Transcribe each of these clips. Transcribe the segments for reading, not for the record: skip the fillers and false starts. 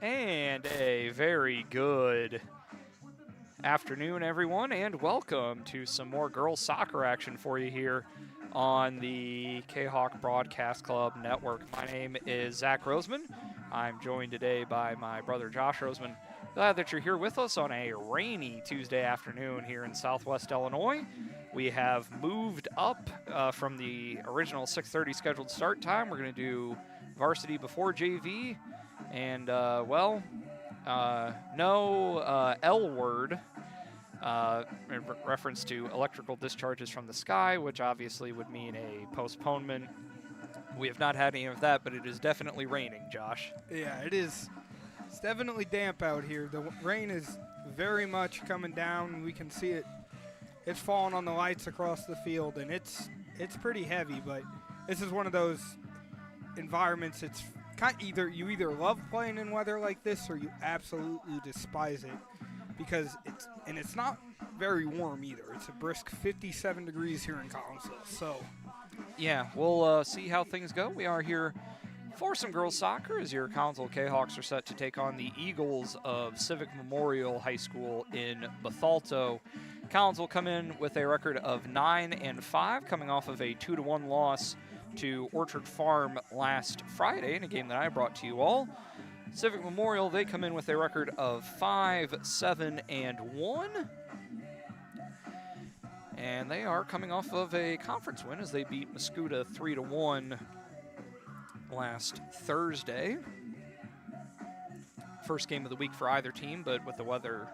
And a very good afternoon, everyone, and welcome to some more girls soccer action for you here on the Kahok Broadcast Club Network. My name is Zach Roseman. I'm joined today by my brother Josh Roseman. Glad that you're here with us on a rainy Tuesday afternoon here in Southwest Illinois. We have moved up from the original 6:30 scheduled start time. We're going to do varsity before JV, and no L word in reference to electrical discharges from the sky, which obviously would mean a postponement. We have not had any of that, but it is definitely raining, Josh. Yeah, it is. It's definitely damp out here. The rain is very much coming down. We can see it. It's falling on the lights across the field, and it's pretty heavy. But this is one of those environments. It's you either love playing in weather like this, or you absolutely despise it because it's not very warm either. It's a brisk 57 degrees here in Collinsville. So yeah, we'll see how things go. We are here for some girls soccer as your Collinsville K-Hawks are set to take on the Eagles of Civic Memorial High School in Bethalto. Collins will come in with a record of 9-5, coming off of a 2-1 loss to Orchard Farm last Friday in a game that I brought to you all. Civic Memorial, they come in with a record of 5-7-1. And they are coming off of a conference win as they beat Mascoutah 3-1 last Thursday. First game of the week for either team, but with the weather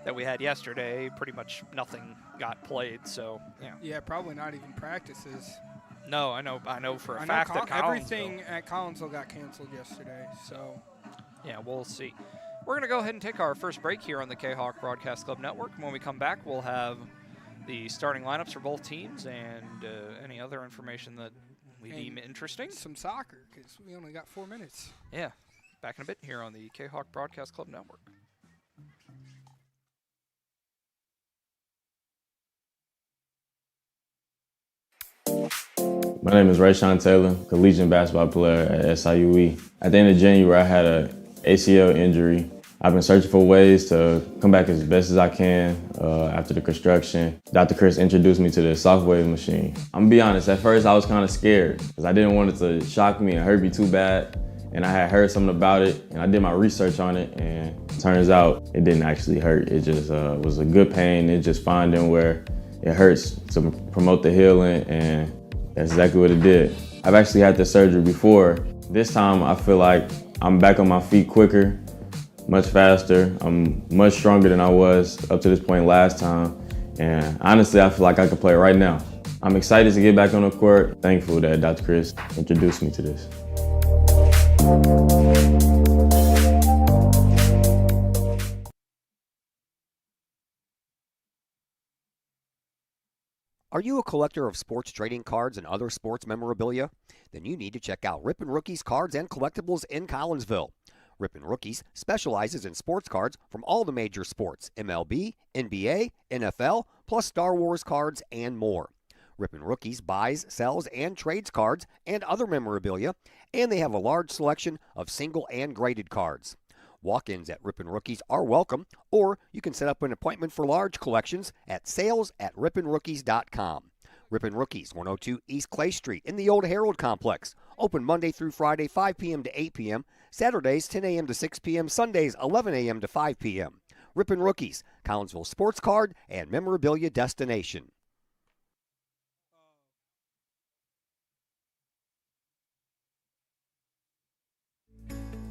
that we had yesterday, pretty much nothing got played. So yeah, probably not even practices. No, I know for a fact that everything at Collinsville got canceled yesterday. So yeah, we'll see. We're going to go ahead and take our first break here on the K-Hawk Broadcast Club Network. When we come back, we'll have the starting lineups for both teams and any other information that we deem interesting. Some soccer, because we only got 4 minutes. Yeah, back in a bit here on the K-Hawk Broadcast Club Network. My name is Rayshawn Taylor, collegiate basketball player at SIUE. At the end of January, I had an ACL injury. I've been searching for ways to come back as best as I can after the construction. Dr. Chris introduced me to the Softwave machine. I'm gonna be honest, at first I was kind of scared because I didn't want it to shock me and hurt me too bad. And I had heard something about it and I did my research on it, and it turns out it didn't actually hurt. It just was a good pain. It's just finding where it hurts to promote the healing, and that's exactly what it did. I've actually had this surgery before. This time I feel like I'm back on my feet quicker, much faster. I'm much stronger than I was up to this point last time. And honestly, I feel like I could play right now. I'm excited to get back on the court. Thankful that Dr. Chris introduced me to this. Are you a collector of sports trading cards and other sports memorabilia? Then you need to check out Rippin' Rookies Cards and Collectibles in Collinsville. Rippin' Rookies specializes in sports cards from all the major sports, MLB, NBA, NFL, plus Star Wars cards and more. Rippin' Rookies buys, sells, and trades cards and other memorabilia, and they have a large selection of single and graded cards. Walk-ins at Rippin' Rookies are welcome, or you can set up an appointment for large collections at sales@rippinrookies.com. Rippin' Rookies, 102 East Clay Street in the Old Herald Complex. Open Monday through Friday, 5 p.m. to 8 p.m., Saturdays, 10 a.m. to 6 p.m., Sundays, 11 a.m. to 5 p.m. Rippin' Rookies, Collinsville sports card and memorabilia destination.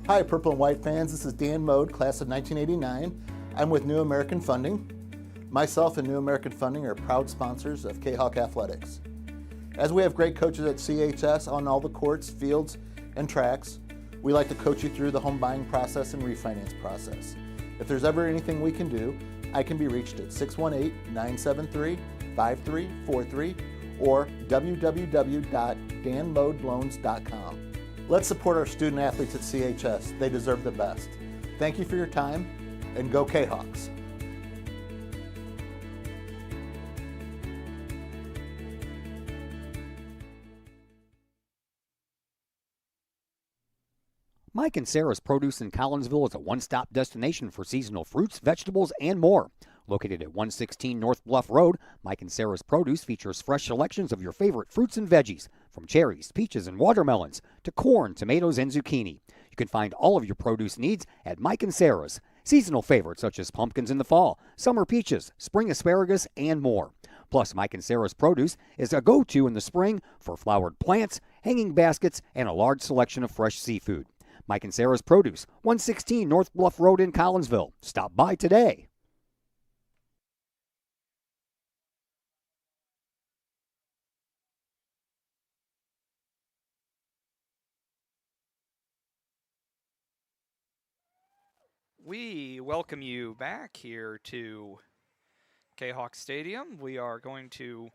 Hi, Purple and White fans. This is Dan Mode, class of 1989. I'm with New American Funding. Myself and New American Funding are proud sponsors of K-Hawk Athletics. As we have great coaches at CHS on all the courts, fields, and tracks, we like to coach you through the home buying process and refinance process. If there's ever anything we can do, I can be reached at 618-973-5343 or www.danmodeloans.com. Let's support our student athletes at CHS. They deserve the best. Thank you for your time, and go K-Hawks. Mike and Sarah's Produce in Collinsville is a one-stop destination for seasonal fruits, vegetables, and more. Located at 116 North Bluff Road, Mike and Sarah's Produce features fresh selections of your favorite fruits and veggies, from cherries, peaches, and watermelons to corn, tomatoes, and zucchini. You can find all of your produce needs at Mike and Sarah's. Seasonal favorites such as pumpkins in the fall, summer peaches, spring asparagus, and more. Plus, Mike and Sarah's Produce is a go-to in the spring for flowered plants, hanging baskets, and a large selection of fresh seafood. Mike and Sarah's Produce, 116 North Bluff Road in Collinsville. Stop by today. We welcome you back here to Kahok Stadium. We are going to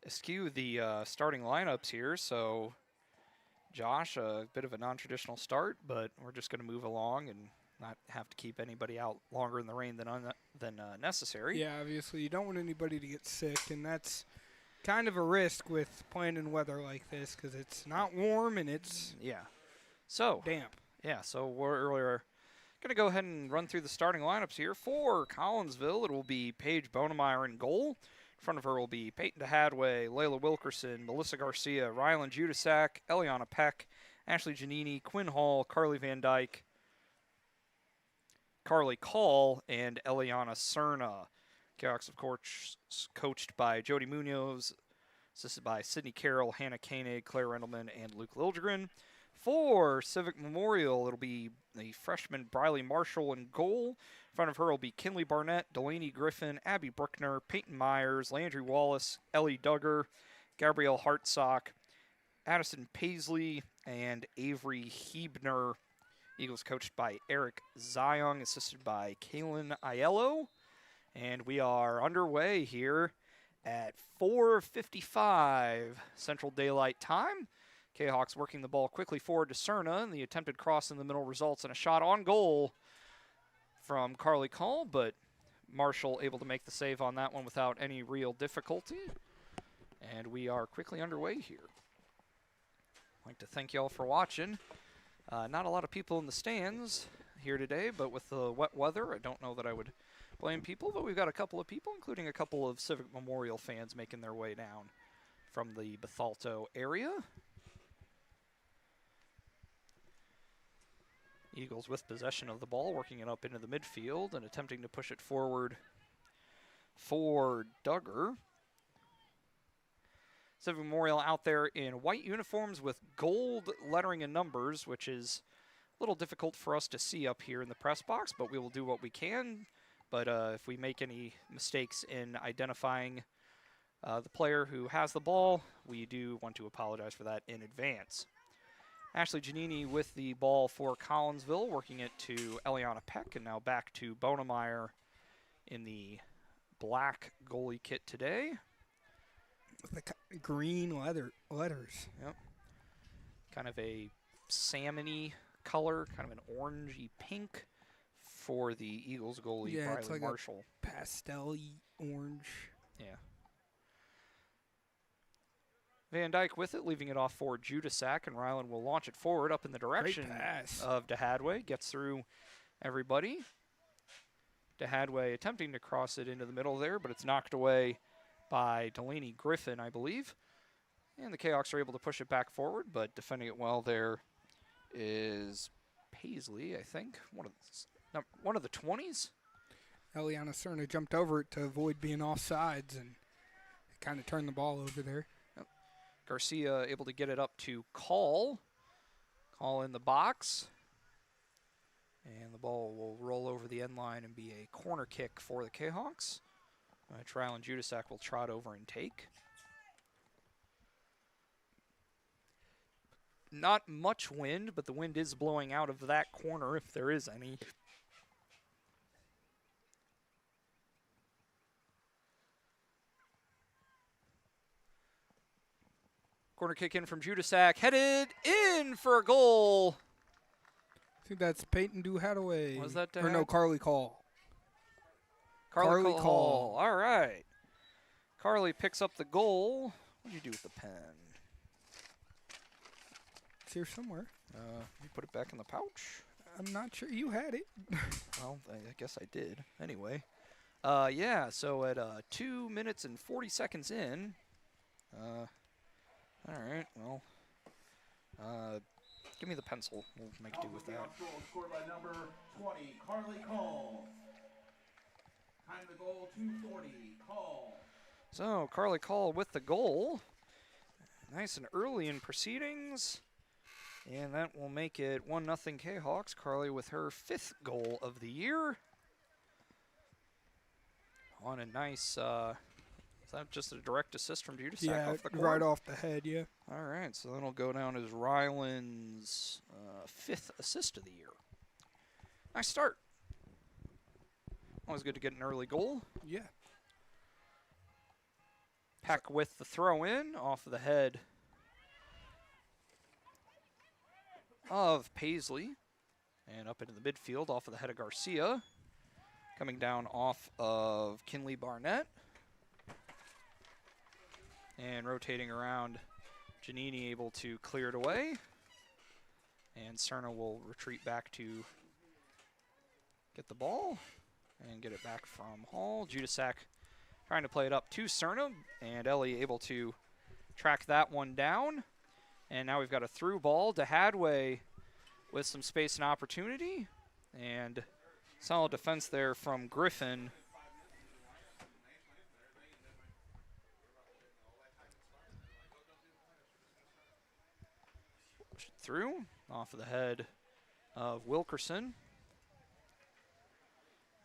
eschew the starting lineups here, so Josh, a bit of a non-traditional start, but we're just going to move along and not have to keep anybody out longer in the rain than necessary. Yeah, obviously you don't want anybody to get sick, and that's kind of a risk with playing in weather like this because it's not warm and it's damp. Yeah, so we're going to go ahead and run through the starting lineups here. For Collinsville, it will be Paige Bonemeyer in goal. In front of her will be Peyton DeHadway, Layla Wilkerson, Melissa Garcia, Rylan Judasak, Eliana Peck, Ashley Giannini, Quinn Hall, Carly Van Dyke, Carly Call, and Eliana Cerna. Kahawks, of course, coached by Jody Munoz, assisted by Sydney Carroll, Hannah Koenig, Claire Rendelman, and Luke Lildgren. For Civic Memorial, it'll be the freshman Briley Marshall in goal. In front of her will be Kinley Barnett, Delaney Griffin, Abby Bruckner, Peyton Myers, Landry Wallace, Ellie Duggar, Gabrielle Hartsock, Addison Paisley, and Avery Hebner. Eagles coached by Eric Ziong, assisted by Kaylin Aiello. And we are underway here at 4:55 Central Daylight Time. Kahawks working the ball quickly forward to Cerna, and the attempted cross in the middle results in a shot on goal from Carly Call, but Marshall able to make the save on that one without any real difficulty. And we are quickly underway here. I'd like to thank you all for watching. Not a lot of people in the stands here today, but with the wet weather, I don't know that I would blame people, but we've got a couple of people, including a couple of Civic Memorial fans making their way down from the Bethalto area. Eagles with possession of the ball, working it up into the midfield and attempting to push it forward for Duggar. Civic Memorial out there in white uniforms with gold lettering and numbers, which is a little difficult for us to see up here in the press box, but we will do what we can. But if we make any mistakes in identifying the player who has the ball, we do want to apologize for that in advance. Ashley Giannini with the ball for Collinsville, working it to Eliana Peck, and now back to Bonemeyer in the black goalie kit today. With the green letters. Yep. Kind of a salmony color, kind of an orangey pink for the Eagles goalie, Yeah, Briley it's like Marshall. a pastel-y orange. Yeah. Van Dyke with it, leaving it off for Judasak, and Rylan will launch it forward up in the direction of DeHadway. Gets through everybody. DeHadway attempting to cross it into the middle there, but it's knocked away by Delaney Griffin, I believe. And the Kahawks are able to push it back forward, but defending it well there is Paisley, I think. One of the 20s. Eliana Cerna jumped over it to avoid being offsides and kind of turned the ball over there. Garcia able to get it up to Call. Call in the box. And the ball will roll over the end line and be a corner kick for the Kahawks. Rylan and Judasak will trot over and take. Not much wind, but the wind is blowing out of that corner if there is any. Corner kick in from Judasak, headed in for a goal. I think that's Peyton DeHadway. Was that Or no, Carly Call. Carly Call. All right. Carly picks up the goal. What did you do with the pen? here somewhere. Let me put it back in the pouch. I'm not sure you had it. Well, I guess I did. Anyway. Yeah, so at 2 minutes and 40 seconds in, all right, well, give me the pencil. We'll make do with that. Scored by number 20, Carly Call. Time of the goal, 2:40, Call. So, Carly Call with the goal. Nice and early in proceedings. And that will make it 1-0 K-Hawks. Carly with her 5th goal of the year. On a nice, is that just a direct assist from Judasak off the court? Right off the head, yeah. All right, so that'll go down as Ryland's 5th assist of the year. Nice start. Always good to get an early goal. Yeah. Peck with the throw in off of the head of Paisley. And up into the midfield off of the head of Garcia. Coming down off of Kinley Barnett. And rotating around, Giannini able to clear it away. And Cerna will retreat back to get the ball and get it back from Hall. Judasak trying to play it up to Cerna, and Ellie able to track that one down. And now we've got a through ball to Hadway with some space and opportunity. And solid defense there from Griffin. Push it through off of the head of Wilkerson.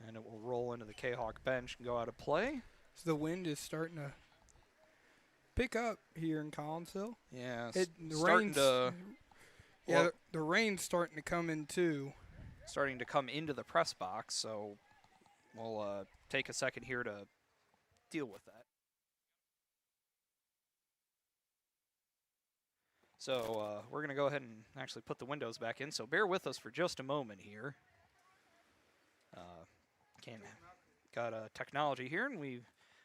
And it will roll into the K-Hawk bench and go out of play. So the wind is starting to pick up here in Collinsville. Yeah, The rain's starting to come in too. Starting to come into the press box, so we'll take a second here to deal with that. So we're going to go ahead and actually put the windows back in, so bear with us for just a moment here. Got technology here, and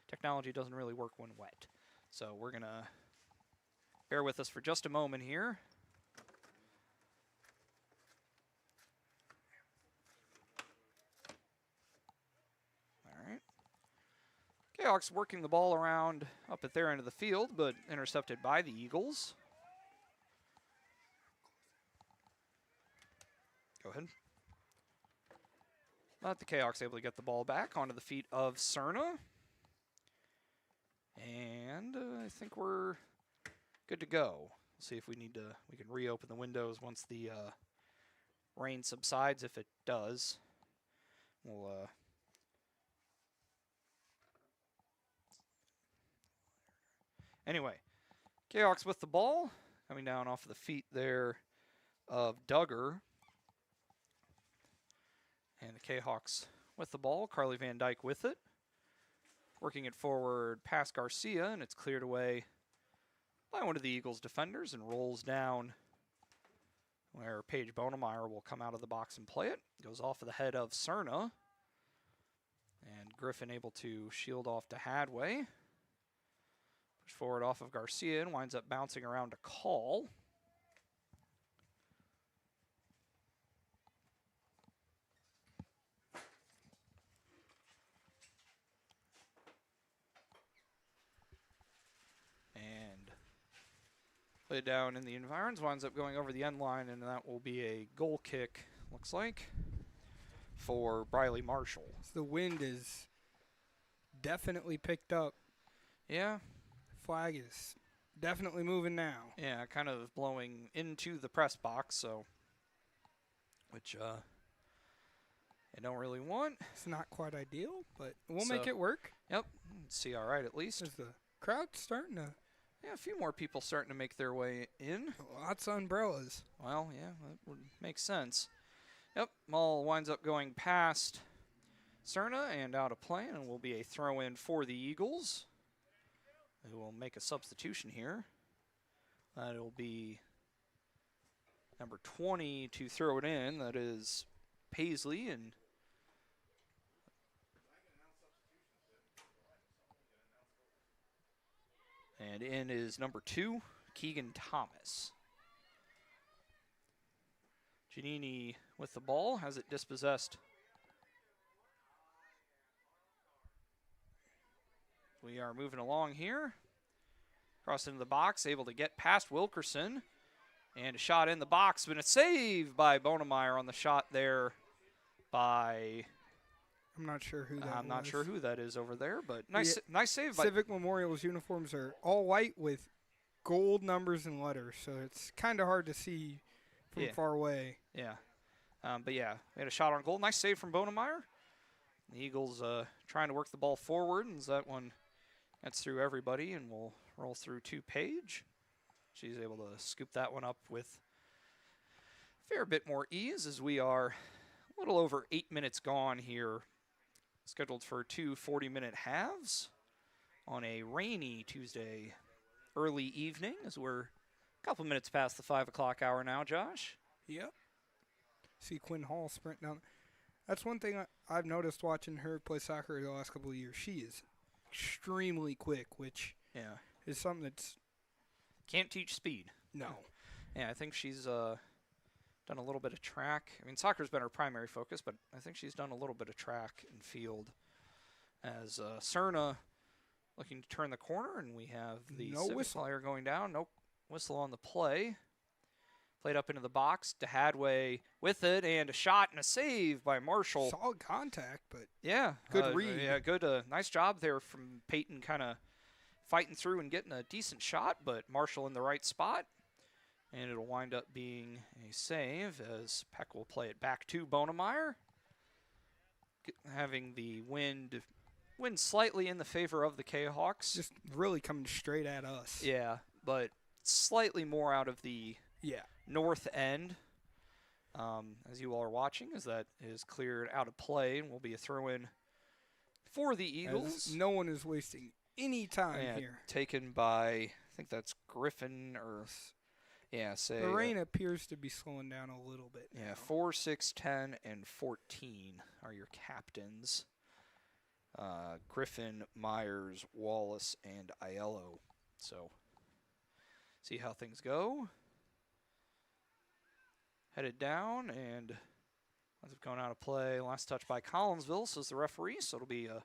technology doesn't really work when wet. So we're going to bear with us for just a moment here. All right. K-Hawks working the ball around up at their end of the field, but intercepted by the Eagles. Go ahead. But the K-Hawks able to get the ball back onto the feet of Cerna. And I think we're good to go. We'll see if we can reopen the windows once the rain subsides. If it does, we'll anyway, K-Hawks with the ball coming down off of the feet there of Duggar. And the K-Hawks with the ball. Carly Van Dyke with it. Working it forward past Garcia, and it's cleared away by one of the Eagles defenders and rolls down where Paige Bonemeyer will come out of the box and play it. Goes off of the head of Cerna. And Griffin able to shield off to Hadway. Push forward off of Garcia and winds up bouncing around to Call. Played down in the environs, winds up going over the end line, and that will be a goal kick, looks like, for Briley Marshall. So the wind is definitely picked up. Yeah. Flag is definitely moving now. Yeah, kind of blowing into the press box, so which I don't really want. It's not quite ideal, but we'll make it work. Yep, see all right at least. Is the crowd starting to... Yeah, a few more people starting to make their way in. Lots of umbrellas. Well, yeah, that would make sense. Yep, ball winds up going past Cerna and out of play, and will be a throw-in for the Eagles, who will make a substitution here. That will be number 20 to throw it in. That is Paisley, and in is number 2, Keegan Thomas. Giannini with the ball, has it dispossessed. We are moving along here. Cross into the box, able to get past Wilkerson. And a shot in the box, but a save by Bonemeyer on the shot there by... I'm not sure who that I'm not was. sure who that is over there, but nice save by... Civic Memorial's uniforms are all white with gold numbers and letters, so it's kind of hard to see from far away. Yeah. But yeah, we had a shot on goal. Nice save from Bonemeyer. The Eagles trying to work the ball forward, and that one gets through everybody, and we'll roll through to Paige. She's able to scoop that one up with a fair bit more ease as we are a little over 8 minutes gone here. Scheduled for 2 40-minute halves on a rainy Tuesday early evening as we're a couple minutes past the 5 o'clock hour now, Josh. Yep. See Quinn Hall sprint down. That's one thing I've noticed watching her play soccer the last couple of years. She is extremely quick, which is something that's... Can't teach speed. No. Yeah, I think she's done a little bit of track. I mean, soccer's been her primary focus, but I think she's done a little bit of track and field. As Cerna looking to turn the corner, and we have the Civic player going down. No whistle on the play. Played up into the box. DeHadway with it, and a shot and a save by Marshall. Solid contact, but good read. Yeah, good. Nice job there from Peyton, kind of fighting through and getting a decent shot, but Marshall in the right spot. And it'll wind up being a save as Peck will play it back to Bonemeyer. Having the wind slightly in the favor of the Kahawks. Just really coming straight at us. Yeah, but slightly more out of the north end. As you all are watching, as that is cleared out of play and will be a throw-in for the Eagles. As no one is wasting any time here. Taken by, I think that's Griffin or, say. The rain appears to be slowing down a little bit now. 4, 6, 10, and 14 are your captains. Griffin, Myers, Wallace, and Aiello. So, see how things go. Headed down, and ends up going out of play. Last touch by Collinsville, says the referee, so it'll be a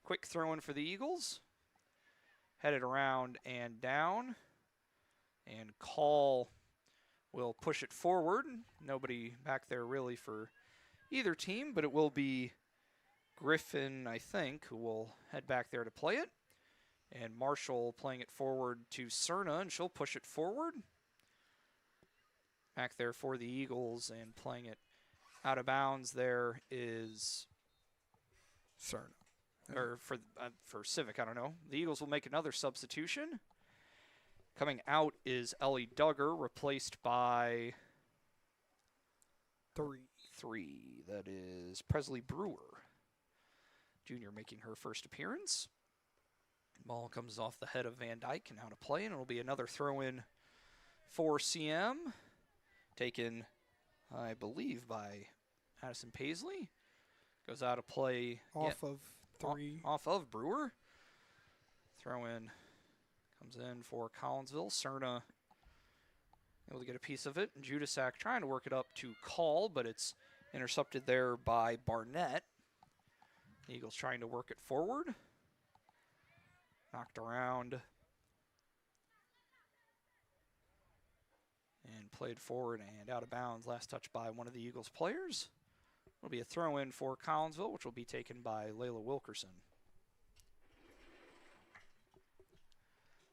quick throw-in for the Eagles. Headed around and down, and Call will push it forward. Nobody back there really for either team, but it will be Griffin, I think, who will head back there to play it. And Marshall playing it forward to Cerna, and she'll push it forward. Back there for the Eagles, and playing it out of bounds there is Cerna. Or for Civic, I don't know. The Eagles will make another substitution. Coming out is Ellie Duggar, replaced by 3. That is Presley Brewer, junior, making her first appearance. Ball comes off the head of Van Dyke and out of play, and it'll be another throw-in for CM. Taken, I believe, by Addison Paisley. Goes out of play. Off of 3. Off of Brewer. Throw-in comes in for Collinsville. Cerna able to get a piece of it. And Judasak trying to work it up to Call, but it's intercepted there by Barnett. The Eagles trying to work it forward. Knocked around. And played forward and out of bounds. Last touch by one of the Eagles players. It'll be a throw-in for Collinsville, which will be taken by Layla Wilkerson.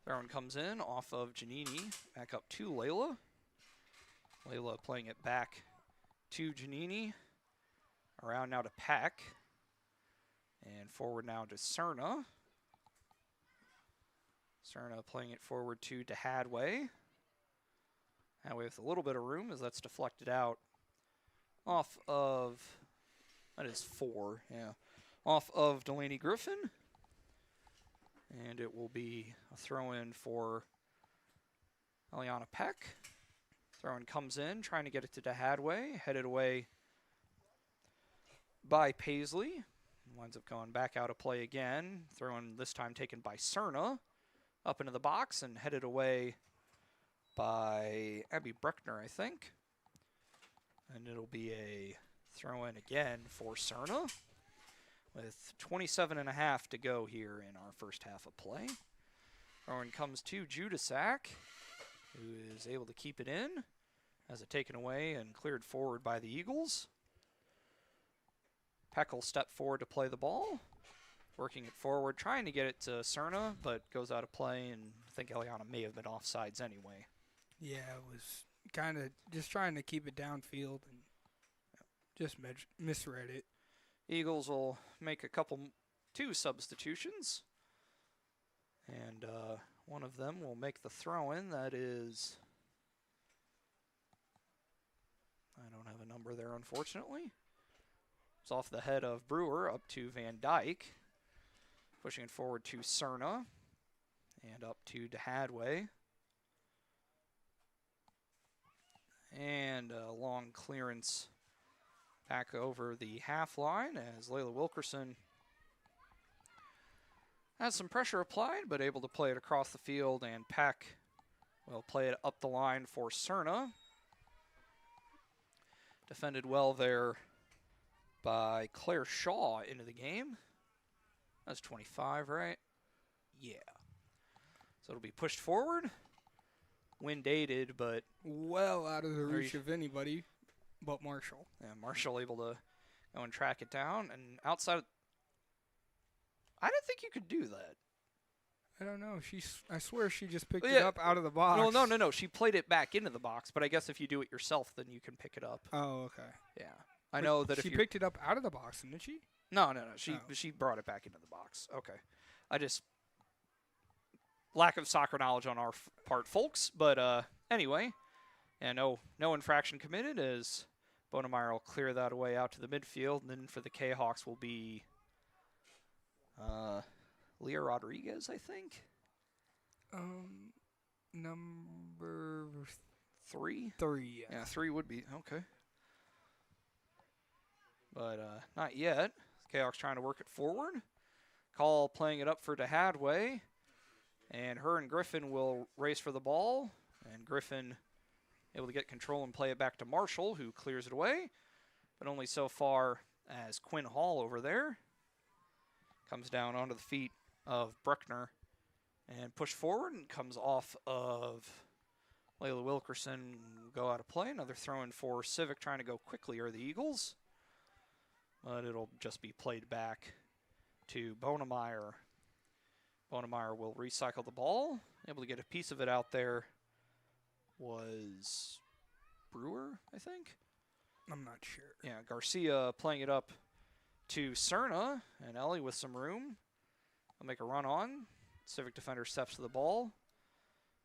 Throw-in comes in off of Giannini. Back up to Layla. Layla playing it back to Giannini. Around now to Peck. And forward now to Cerna. Cerna playing it forward to DeHadway. Hadway with a little bit of room as that's deflected out off of, that is 4, off of Delaney Griffin. And it will be a throw-in for Eliana Peck. Throw-in comes in, trying to get it to DeHadway, headed away by Paisley. Winds up going back out of play again. Throw-in this time taken by Cerna. Up into the box and headed away by Abby Bruckner, I think. And it'll be a throw-in again for Cerna with 27.5 to go here in our first half of play. Throw-in comes to Judasak, who is able to keep it in. Has it taken away and cleared forward by the Eagles. Peck will step forward to play the ball. Working it forward, trying to get it to Cerna, but goes out of play, and I think Eliana may have been offsides anyway. Yeah, it was kind of just trying to keep it downfield and just misread it. Eagles will make two substitutions. And one of them will make the throw-in. That is, I don't have a number there, unfortunately. It's off the head of Brewer up to Van Dyke. Pushing it forward to Cerna. And up to DeHadway. And a long clearance back over the half line as Layla Wilkerson has some pressure applied, but able to play it across the field, and Peck will play it up the line for Cerna. Defended well there by Claire Shaw into the game. That's 25, right? Yeah. So it'll be pushed forward. Wind aided, but well out of the reach of anybody but Marshall. Yeah, Marshall able to go and track it down. And outside, I didn't think you could do that. I don't know. I swear she just picked it up out of the box. No. She played it back into the box, but I guess if you do it yourself, then you can pick it up. Oh, okay. Yeah. I know that she if you picked it up out of the box, didn't she? No. She brought it back into the box. Okay. Lack of soccer knowledge on our part, folks. But anyway, and no infraction committed as Bonemeyer will clear that away out to the midfield. And then for the K-Hawks will be Leah Rodriguez, I think. Number 3? 3, yeah. Yeah, 3 would be. Okay. But not yet. K-Hawks trying to work it forward. Call playing it up for DeHadway. And her and Griffin will race for the ball. And Griffin able to get control and play it back to Marshall, who clears it away. But only so far as Quinn Hall over there. Comes down onto the feet of Bruckner. And push forward and comes off of Layla Wilkerson. Go out of play. Another throw-in for Civic trying to go quickly are the Eagles. But it'll just be played back to Bonemeyer. Bonemeyer will recycle the ball. Able to get a piece of it out there was Brewer, I think. I'm not sure. Yeah, Garcia playing it up to Cerna, and Ellie with some room. I'll make a run on. Civic defender steps to the ball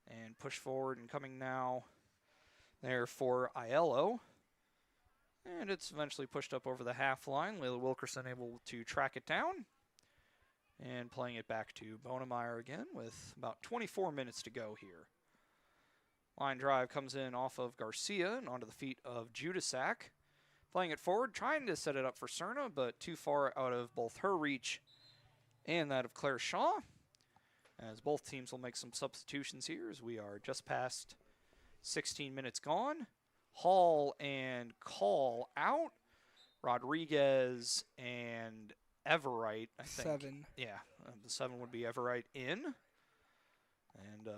and push forward, and coming now there for Aiello. And it's eventually pushed up over the half line. Layla Wilkerson able to track it down. And playing it back to Bonemeyer again with about 24 minutes to go here. Line drive comes in off of Garcia and onto the feet of Judasak. Playing it forward, trying to set it up for Cerna, but too far out of both her reach and that of Claire Shaw. As both teams will make some substitutions here as we are just past 16 minutes gone. Hall and Call out. Rodriguez and Everite, I think. 7. Yeah, the 7 would be Everite in. And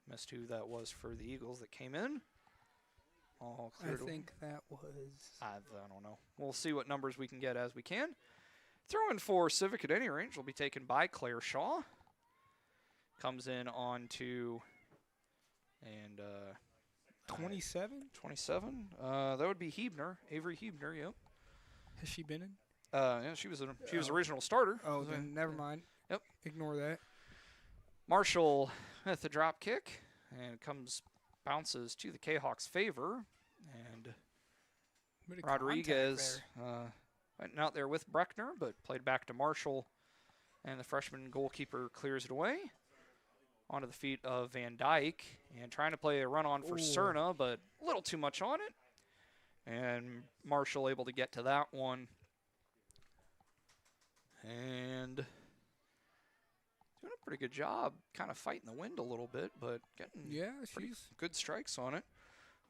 missed who that was for the Eagles that came in. All cleared. I think that was... I don't know. We'll see what numbers we can get as we can. Throw in for Civic at any range will be taken by Claire Shaw. Comes in on to... And... 27? 27. That would be Hebner, Avery Hebner, yep. Has she been in? Yeah, she was original starter. Oh, then never mind. Yep. Ignore that. Marshall with the drop kick and bounces to the K-Hawks' favor. And Rodriguez went out there with Bruckner, but played back to Marshall. And the freshman goalkeeper clears it away. Onto the feet of Van Dyke. And trying to play a run-on for Cerna, but a little too much on it. And Marshall able to get to that one. And doing a pretty good job kind of fighting the wind a little bit, but getting she's good strikes on it.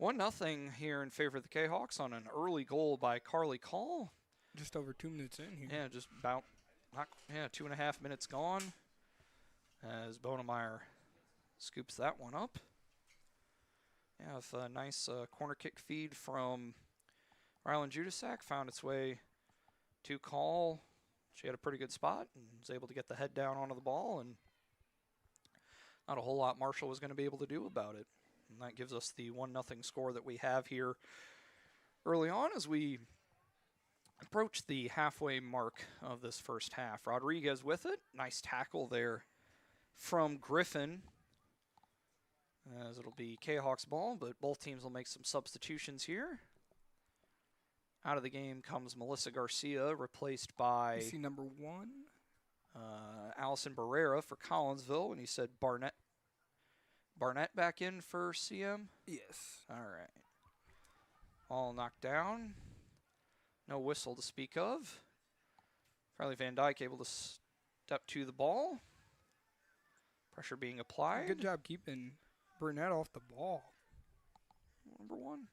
1-0 here in favor of the Kahawks on an early goal by Carly Call. Just over 2 minutes in here. Yeah, just about 2.5 minutes gone as Bonemeyer scoops that one up. Yeah, with a nice corner kick feed from Rylan Judasak, found its way to Call. She had a pretty good spot and was able to get the head down onto the ball, and not a whole lot Marshall was going to be able to do about it. And that gives us the 1-0 score that we have here early on as we approach the halfway mark of this first half. Rodriguez with it. Nice tackle there from Griffin, as it'll be Kahawks ball, but both teams will make some substitutions here. Out of the game comes Melissa Garcia, replaced by You see number 1. Allison Barrera for Collinsville, and he said Barnett back in for CM. Yes. All right. All knocked down. No whistle to speak of. Riley Van Dyke able to step to the ball. Pressure being applied. Good job keeping Burnett off the ball. Number 1.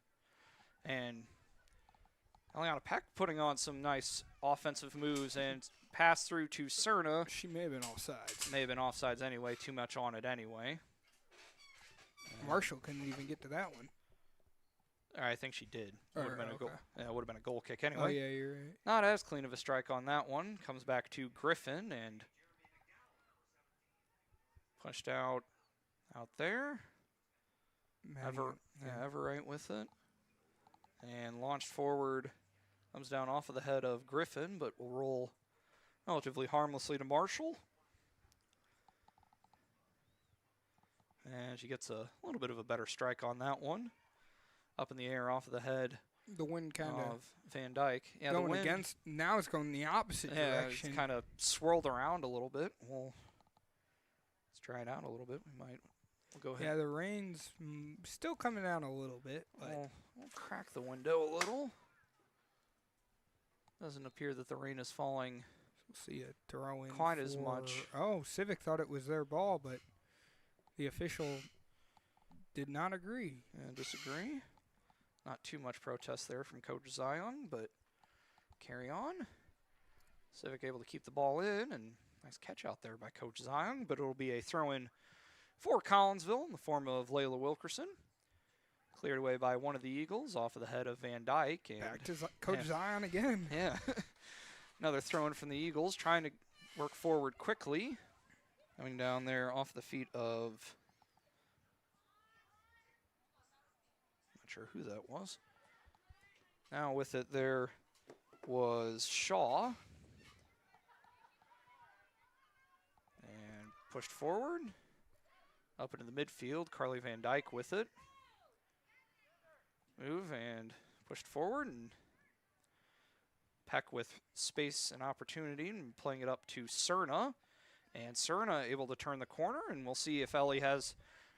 And Eliana Peck putting on some nice offensive moves and pass through to Cerna. She may have been offsides. May have been offsides anyway, too much on it anyway. Marshall couldn't even get to that one. I think she did. Would have been a goal. Okay. Yeah, it would have been a goal kick anyway. Oh, yeah, you're right. Not as clean of a strike on that one. Comes back to Griffin and pushed out there. Everett with it. And launched forward. Comes down off of the head of Griffin, but will roll relatively harmlessly to Marshall. And she gets a little bit of a better strike on that one. Up in the air off of the head The wind kind of Van Dyke. Yeah, going the wind, against. Now it's going the opposite direction. it's kind of swirled around a little bit. Let's try it out a little bit. We'll go ahead. Yeah, the rain's still coming down a little bit. But We'll crack the window a little. Doesn't appear that the rain is falling we'll see a throw in. quite as much. Oh, Civic thought it was their ball, but the official did not agree. Disagree. Not too much protest there from Coach Zion, but carry on. Civic able to keep the ball in, and nice catch out there by Coach Zion, but it'll be a throw-in for Collinsville in the form of Layla Wilkerson. Cleared away by one of the Eagles off of the head of Van Dyke. And Back to Coach Zion again. yeah. Another throw-in from the Eagles, trying to work forward quickly. Coming down there off the feet of... Not sure who that was. Now with it there was Shaw. And pushed forward. Up into the midfield, Carly Van Dyke with it. Move and pushed forward, and Peck with space and opportunity and playing it up to Cerna. And Cerna able to turn the corner, and we'll see if Ellie has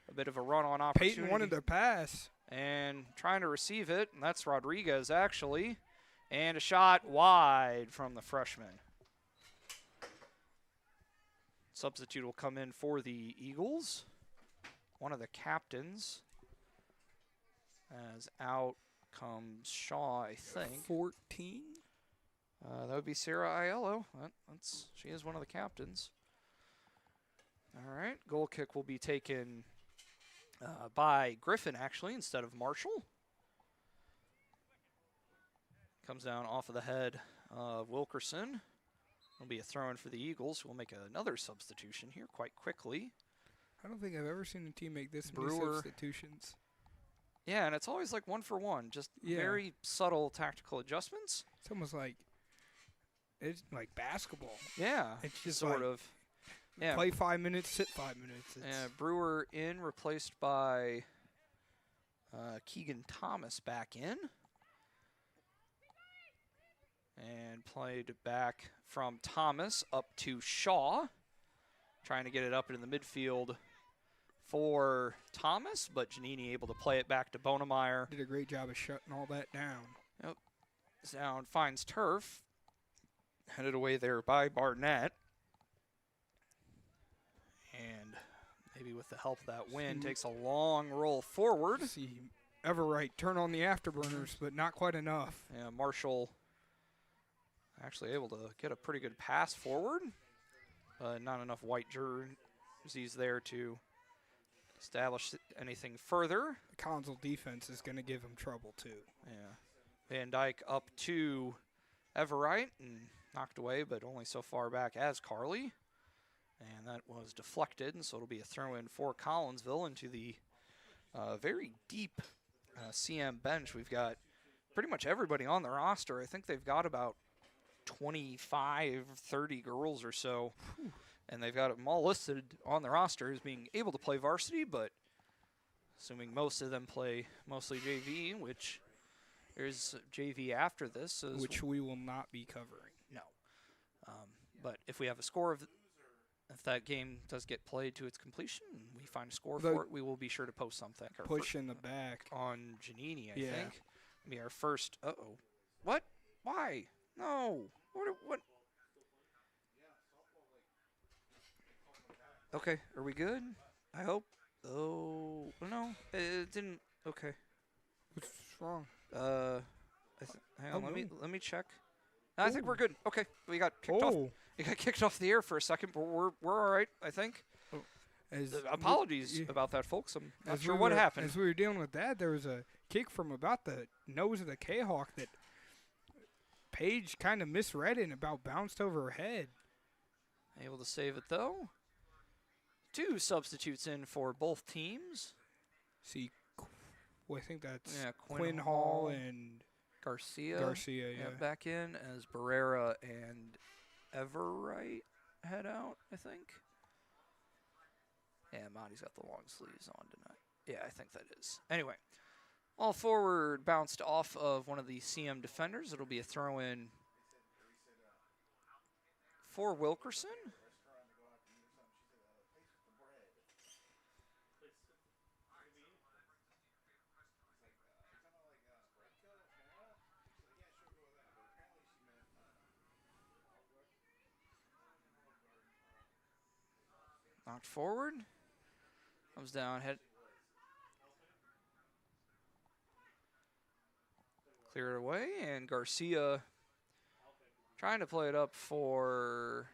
a bit of a run-on opportunity. Peyton wanted to pass. And trying to receive it, and that's Rodriguez actually. And a shot wide from the freshman. Substitute will come in for the Eagles. One of the captains. As out comes Shaw, I think. 14. That would be Sarah Aiello. She is one of the captains. All right, goal kick will be taken by Griffin, actually, instead of Marshall. Comes down off of the head of Wilkerson. It'll be a throw-in for the Eagles, who will make another substitution here quite quickly. I don't think I've ever seen a team make this many Brewer. substitutions. Yeah, and it's always like 1 for 1, just very subtle tactical adjustments. It's almost like it's like basketball. Yeah, It's just sort like of. Yeah, play 5 minutes, sit 5 minutes. Brewer in, replaced by Keegan Thomas back in. And played back from Thomas up to Shaw. Trying to get it up into the midfield for Thomas, but Giannini able to play it back to Bonemeyer. Did a great job of shutting all that down. Yep. Sound finds turf. Headed away there by Barnett. And maybe with the help of that wind, takes a long roll forward. See Everright turn on the afterburners, but not quite enough. Yeah, Marshall actually able to get a pretty good pass forward. Not enough white jerseys there to establish anything further. The Collinsville defense is going to give him trouble, too. Yeah. Van Dyke up to Everright and knocked away, but only so far back as Carly. And that was deflected, and so it'll be a throw-in for Collinsville into the very deep CM bench. We've got pretty much everybody on the roster. I think they've got about 25, 30 girls or so. And they've got them all listed on the roster as being able to play varsity, but assuming most of them play mostly JV, which there's JV after this. Which we will not be covering. No. But if we have a score of, if that game does get played to its completion, and we find a score for it, we will be sure to post something. Push in the back. On Giannini, I think. Be our first. Uh-oh. What? Why? No. What? Okay, are we good? I hope. Oh, no, it didn't. Okay. What's wrong? Hang on, let me check. I think we're good. Okay, we got kicked off. We got kicked off the air for a second, but we're all right, I think. Apologies about that, folks. I'm not sure what happened. As we were dealing with that, there was a kick from about the nose of the Kahok that Paige kind of misread it and about bounced over her head. Able to save it, though. 2 substitutes in for both teams. See, I think that's Quinn Hall and Garcia. Garcia, yeah. Back in as Barrera and Everright head out, I think. Yeah, Monty's got the long sleeves on tonight. Yeah, I think that is. Anyway, all forward bounced off of one of the CM defenders. It'll be a throw-in for Wilkerson. Knocked forward. Comes down, head. Clear it away, and Garcia trying to play it up for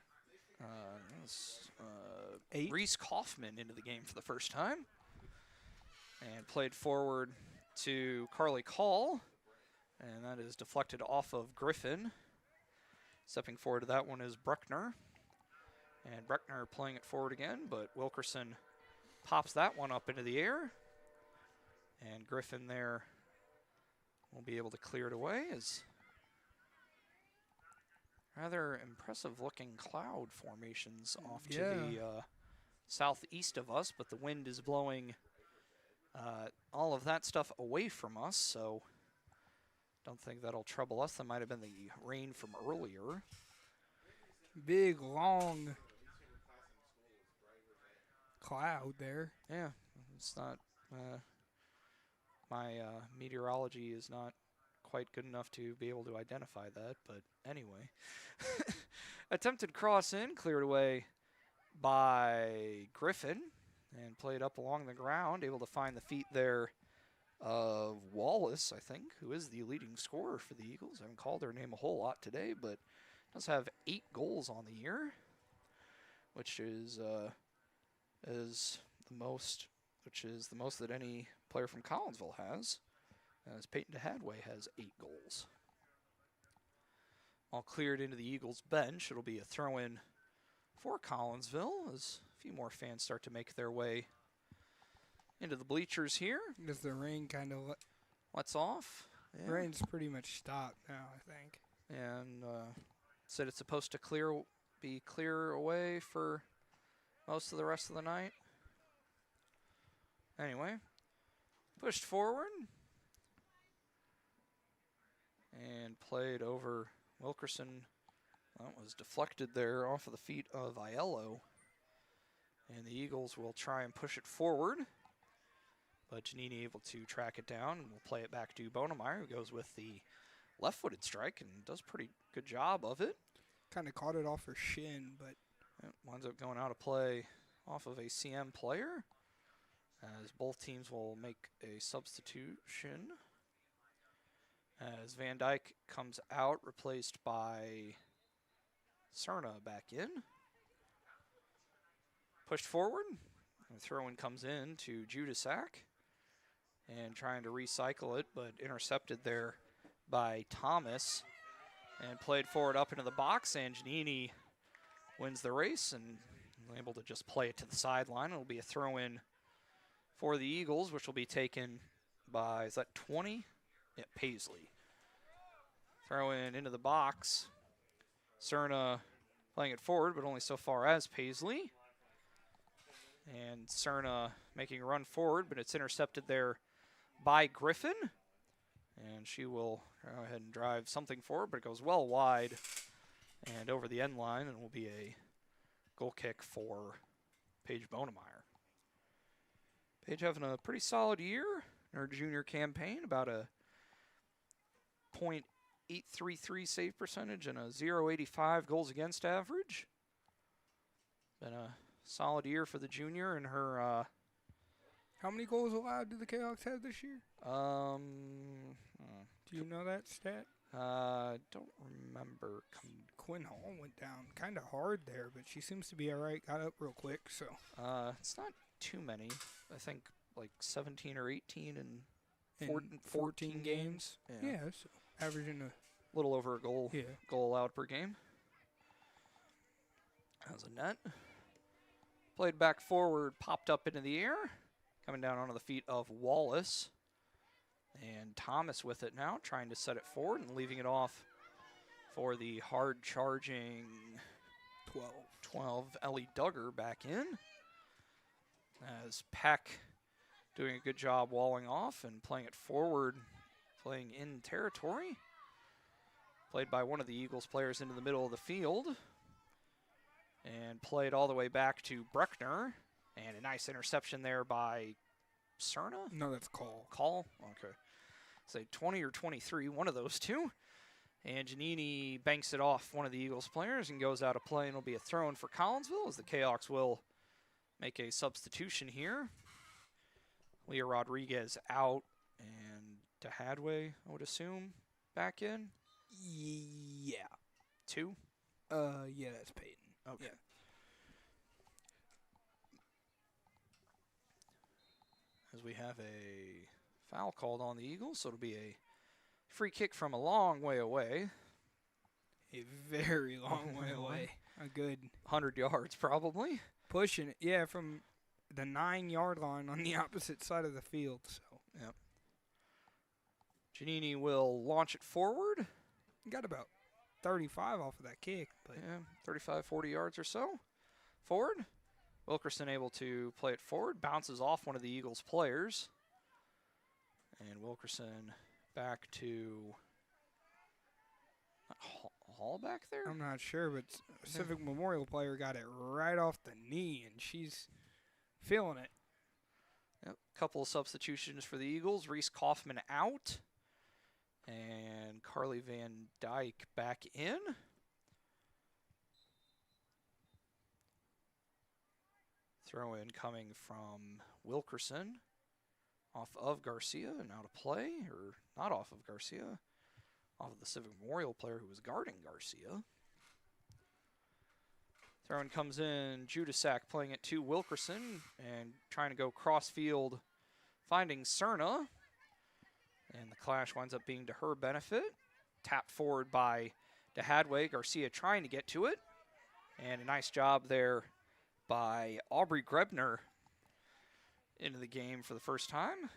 Reese Kaufman into the game for the first time. And played forward to Carly Call, and that is deflected off of Griffin. Stepping forward to that one is Bruckner. And Bruckner playing it forward again, but Wilkerson pops that one up into the air. And Griffin there will be able to clear it away as rather impressive looking cloud formations off to the southeast of us, but the wind is blowing all of that stuff away from us, so don't think that'll trouble us. That might have been the rain from earlier. Big, long cloud there. Yeah, it's not, my meteorology is not quite good enough to be able to identify that, but anyway. Attempted cross in, cleared away by Griffin, and played up along the ground, able to find the feet there of Wallace, I think, who is the leading scorer for the Eagles. I haven't called her name a whole lot today, but does have 8 goals on the year, which is the most that any player from Collinsville has, as Peyton DeHadway has 8 goals. All cleared into the Eagles bench. It'll be a throw-in for Collinsville as a few more fans start to make their way into the bleachers here. Does the rain kind of lets off? Yeah. Rain's pretty much stopped now, I think. And said it's supposed to be clear away for most of the rest of the night. Anyway, pushed forward and played over Wilkerson. That was deflected there off of the feet of Aiello. And the Eagles will try and push it forward. But Giannini able to track it down, and we'll play it back to Bonemeyer, who goes with the left-footed strike and does a pretty good job of it. Kind of caught it off her shin, but it winds up going out of play off of a CM player. as both teams will make a substitution. As Van Dyke comes out, replaced by Cerna back in. Pushed forward. The throw-in comes in to Judasak. And trying to recycle it, but intercepted there by Thomas. And played forward up into the box. And Giannini wins the race and able to just play it to the sideline. It'll be a throw-in for the Eagles, which will be taken by, is that 20? Yeah, Paisley. Throw in into the box. Cerna playing it forward, but only so far as Paisley. And Cerna making a run forward, but it's intercepted there by Griffin. And she will go ahead and drive something forward, but it goes well wide and over the end line, and will be a goal kick for Paige Bonemeyer. Paige having a pretty solid year in her junior campaign, about a .833 save percentage and a .085 goals against average. Been a solid year for the junior in her. How many goals allowed do the Kahawks have this year? Do you know that stat? Don't remember. Quinn Hall went down kind of hard there, but she seems to be all right. Got up real quick, so. It's not too many. I think like 17 or 18 in 14 games. Yeah, so averaging a little over a goal. Yeah. Goal allowed per game. That was a net. Played back forward, popped up into the air. Coming down onto the feet of Wallace. And Thomas with it now, trying to set it forward and leaving it off for the hard-charging 12 Ellie Duggar back in. As Peck doing a good job walling off and playing it forward, playing in territory. Played by one of the Eagles players into the middle of the field. And played all the way back to Bruckner. And a nice interception there by Cerna? No, that's Call. Call? Okay. Say 20 or 23, one of those two. And Giannini banks it off one of the Eagles players and goes out of play, and it'll be a throw-in for Collinsville as the Kahawks will make a substitution here. Leah Rodriguez out, and DeHadway, I would assume, back in. Yeah. 2? Yeah, that's Peyton. Okay. Yeah. As we have a foul called on the Eagles, so it'll be a free kick from a long way away. A very long way away. A good 100 yards, probably. pushing it. Yeah, from the 9-yard line on the opposite side of the field. So. Yep. Giannini will launch it forward. Got about 35 off of that kick. But yeah, 35, 40 yards or so. Forward. Wilkerson able to play it forward. Bounces off one of the Eagles players. And Wilkerson back to Hall back there? I'm not sure, but Civic Memorial player got it right off the knee, and she's feeling it. Yep. Couple of substitutions for the Eagles. Reese Kaufman out. And Carly Van Dyke back in. Throw in coming from Wilkerson. Off of Garcia and out of play, or not off of Garcia. Off of the Civic Memorial player who was guarding Garcia. Throw in comes in Judasak playing it to Wilkerson and trying to go cross field, finding Cerna. And the clash winds up being to her benefit. Tapped forward by DeHadway. Garcia trying to get to it. And a nice job there by Aubrey Grebner into the game for the first time.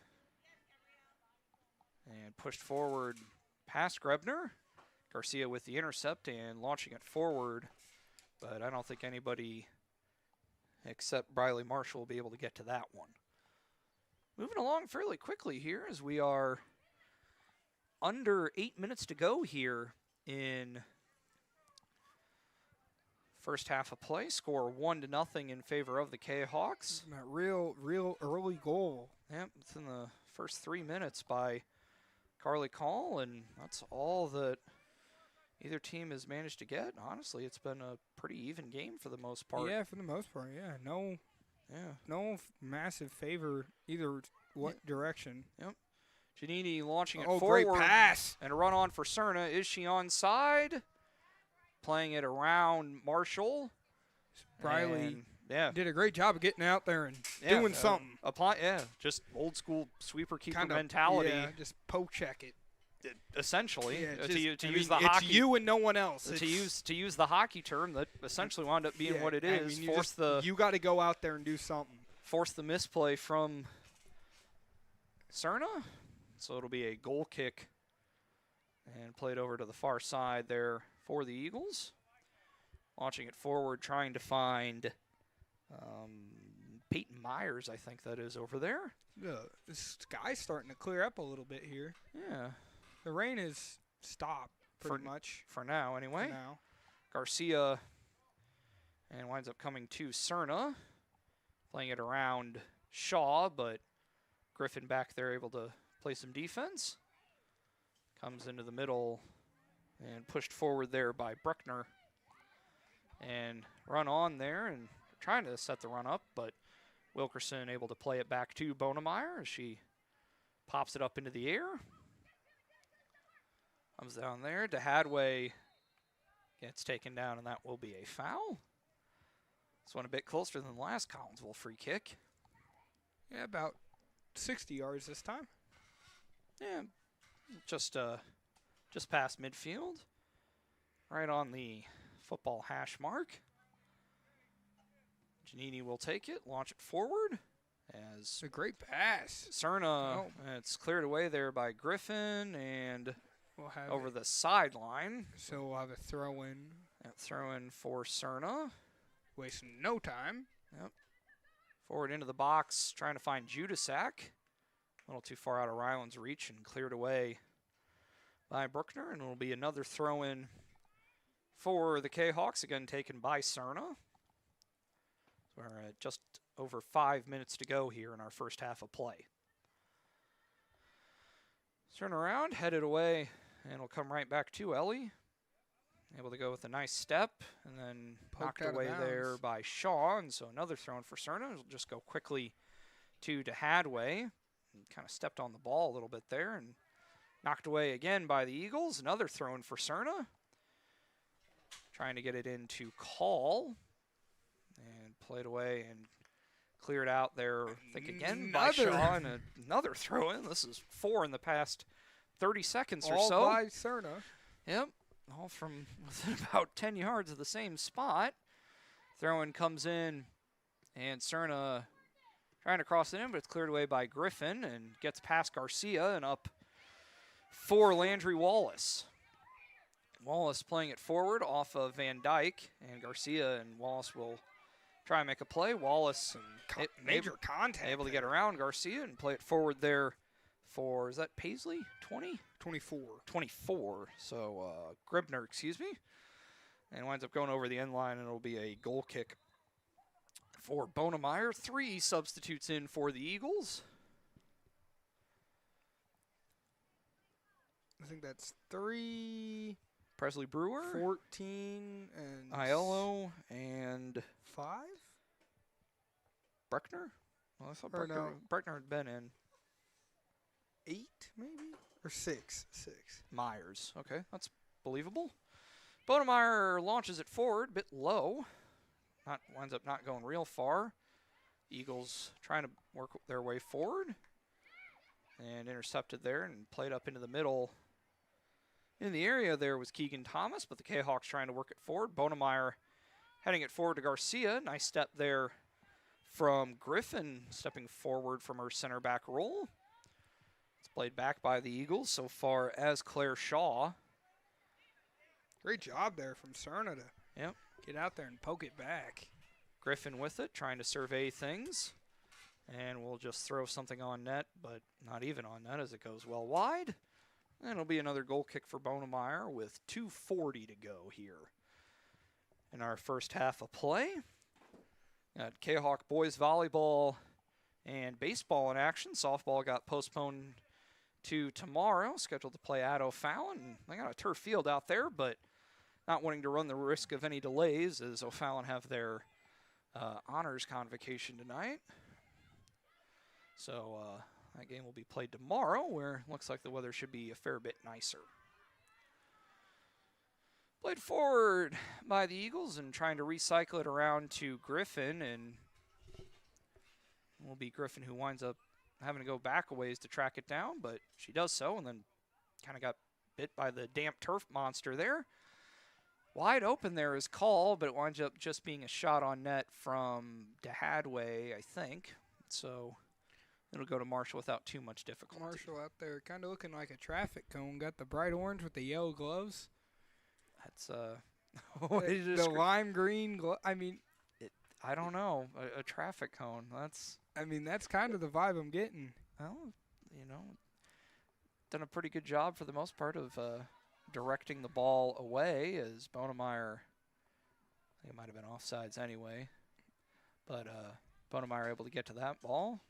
And pushed forward past Grebner. Garcia with the intercept and launching it forward. But I don't think anybody except Briley Marshall will be able to get to that one. Moving along fairly quickly here as we are under 8 minutes to go here in first half of play. Score 1-0 in favor of the Kahawks. That real early goal. Yep, it's in the first 3 minutes by Carly Call, and that's all that either team has managed to get. Honestly, it's been a pretty even game for the most part. Yeah, for the most part, yeah. no massive favor either direction. Giannini launching it Oh, forward. great pass. And a run on for Cerna. Is she onside? Playing it around Marshall. Riley And, did a great job of getting out there and doing something. Just old school sweeper keeper Kinda, mentality. Yeah, just poke check it. Essentially, Yeah, to use the it's hockey. you and no one else. To use the hockey term that essentially wound up being what it I is. mean, you got to go out there and do something. Force the misplay from Cerna. So it'll be a goal kick and played over to the far side there for the Eagles. Launching it forward, trying to find Peyton Myers, I think that is over there. The sky's starting to clear up a little bit here. Yeah. The rain is stopped pretty much. For now, anyway. For now. Garcia and winds up coming to Cerna. Playing it around Shaw, but Griffin back there able to play some defense. Comes into the middle and pushed forward there by Bruckner. And run on there and trying to set the run up, but Wilkerson able to play it back to Bonemeyer as she pops it up into the air. Comes down there. DeHadway gets taken down, and that will be a foul. This one a bit closer than the last Collinsville free kick. Yeah, about 60 yards this time. Yeah, just past midfield. Right on the football hash mark. Giannini will take it, launch it forward. As It's a great pass. Cerna, it's cleared away there by Griffin and We'll have over the sideline. So we'll have a throw in. Throw in for Cerna. Wasting no time. Forward into the box, trying to find Judasak. A little too far out of Ryland's reach and cleared away by Bruckner. And it'll be another throw in for the Kahawks, again taken by Cerna. We're at just over 5 minutes to go here in our first half of play. Turn around, headed away, and we'll come right back to Ellie. Able to go with a nice step, and then Poked knocked out of away bounds. there by Shaw, and so another throw in for Cerna. It'll just go quickly to DeHadway. Kind of stepped on the ball a little bit there, and knocked away again by the Eagles. Another throw in for Cerna. Trying to get it into Call, and played away and cleared out there, I think again by Shaw, and another throw in. This is 4 in the past 30 seconds or so. All by Cerna. Yep, all from within about 10 yards of the same spot. Throw-in comes in, and Cerna trying to cross it in, but it's cleared away by Griffin and gets past Garcia and up for Landry Wallace. Wallace playing it forward off of Van Dyke, and Garcia and Wallace will try and make a play. Wallace and Major contact. able to get around Garcia and play it forward there for, is that Paisley? 20? 24. 24. So Gribner, excuse me. And winds up going over the end line, and it'll be a goal kick for Bonemeyer. 3 substitutes in for the Eagles. I think that's 3, Presley Brewer, 14, and Aiello, and 5? Bruckner. Well, I thought Or no. Bruckner had been in. 8, maybe? Or 6? 6. Myers. Okay, that's believable. Bonemeyer launches it forward, a bit low. Winds up not going real far. Eagles trying to work their way forward. And intercepted there and played up into the middle. In the area there was Keegan Thomas, but the Kahawks trying to work it forward. Bonemeyer heading it forward to Garcia. Nice step there from Griffin, stepping forward from her center back role. It's played back by the Eagles so far as Claire Shaw. Great job there from Cerna to Yep. get out there and poke it back. Griffin with it, trying to survey things. And we'll just throw something on net, but not even on net as it goes well wide. And it'll be another goal kick for Bonemeyer with 2:40 to go here in our first half of play. Got Kahawk boys volleyball and baseball in action. Softball got postponed to tomorrow, scheduled to play at O'Fallon. They got a turf field out there, but not wanting to run the risk of any delays as O'Fallon have their honors convocation tonight. So that game will be played tomorrow, where it looks like the weather should be a fair bit nicer. Played forward by the Eagles and trying to recycle it around to Griffin, and it will be Griffin who winds up having to go back a ways to track it down, but she does so and then kind of got bit by the damp turf monster there. Wide open there is Call, but it winds up just being a shot on net from DeHadway, I think. So it'll go to Marshall without too much difficulty. Marshall out there kind of looking like a traffic cone. Got the bright orange with the yellow gloves. That's the lime green. I don't know, a traffic cone. That's kind of the vibe I'm getting. Well, done a pretty good job for the most part of directing the ball away, as Bonemeyer, I think it might have been offsides anyway, but Bonemeyer able to get to that ball.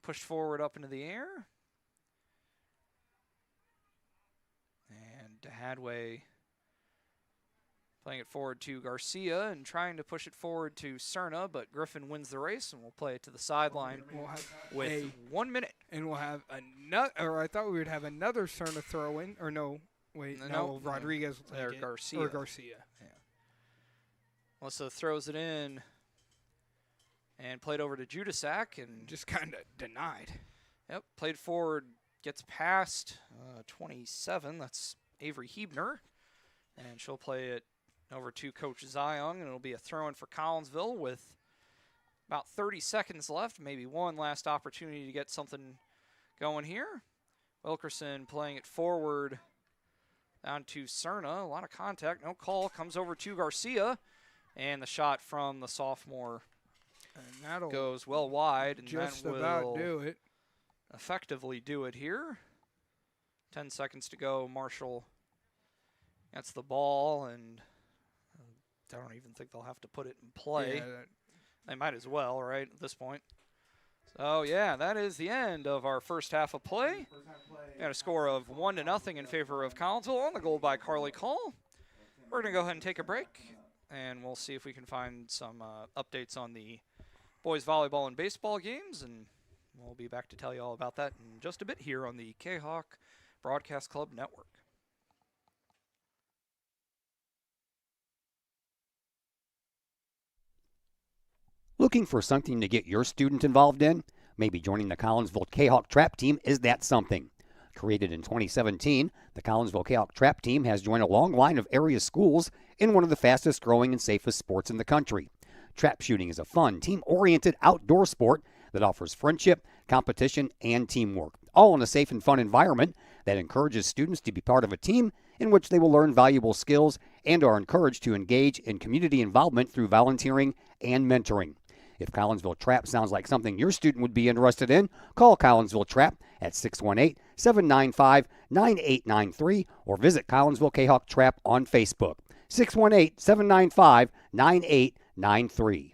Pushed forward up into the air. And DeHadway playing it forward to Garcia and trying to push it forward to Cerna, but Griffin wins the race and we'll play it to the sideline with 1 minute. And we'll have another, or I throw we would have another Cerna throw in, or no, wait, no, Rodriguez will take it. Garcia. Or Garcia. Yeah. Melissa throws it in and played over to Judasak and just kind of denied. Yep, played forward, gets past 27, that's Avery Hebner, and she'll play it over to Coach Zion, and it'll be a throw-in for Collinsville with about 30 seconds left, maybe one last opportunity to get something going here. Wilkerson playing it forward down to Cerna, a lot of contact, no call, comes over to Garcia, and the shot from the sophomore goes well wide, and just that will about do it. Effectively do it here. 10 seconds to go. Marshall gets the ball, and I don't even think they'll have to put it in play. Yeah, they might as well, right, at this point. So, yeah, that is the end of our first half of play. Got a score of 1-0 in favor of Collinsville on the goal by Carly Call. We're going to go ahead and take a break, and we'll see if we can find some updates on the boys volleyball and baseball games, and we'll be back to tell you all about that in just a bit here on the Kahok Broadcast Club Network. Looking for something to get your student involved in? Maybe joining the Collinsville Kahok Trap Team is that something. Created in 2017, the Collinsville Kahok Trap Team has joined a long line of area schools in one of the fastest growing and safest sports in the country. Trap shooting is a fun, team-oriented outdoor sport that offers friendship, competition, and teamwork, all in a safe and fun environment that encourages students to be part of a team in which they will learn valuable skills and are encouraged to engage in community involvement through volunteering and mentoring. If Collinsville Trap sounds like something your student would be interested in, call Collinsville Trap at 618-795-9893 or visit Collinsville Kahok Trap on Facebook, 618-795-9893.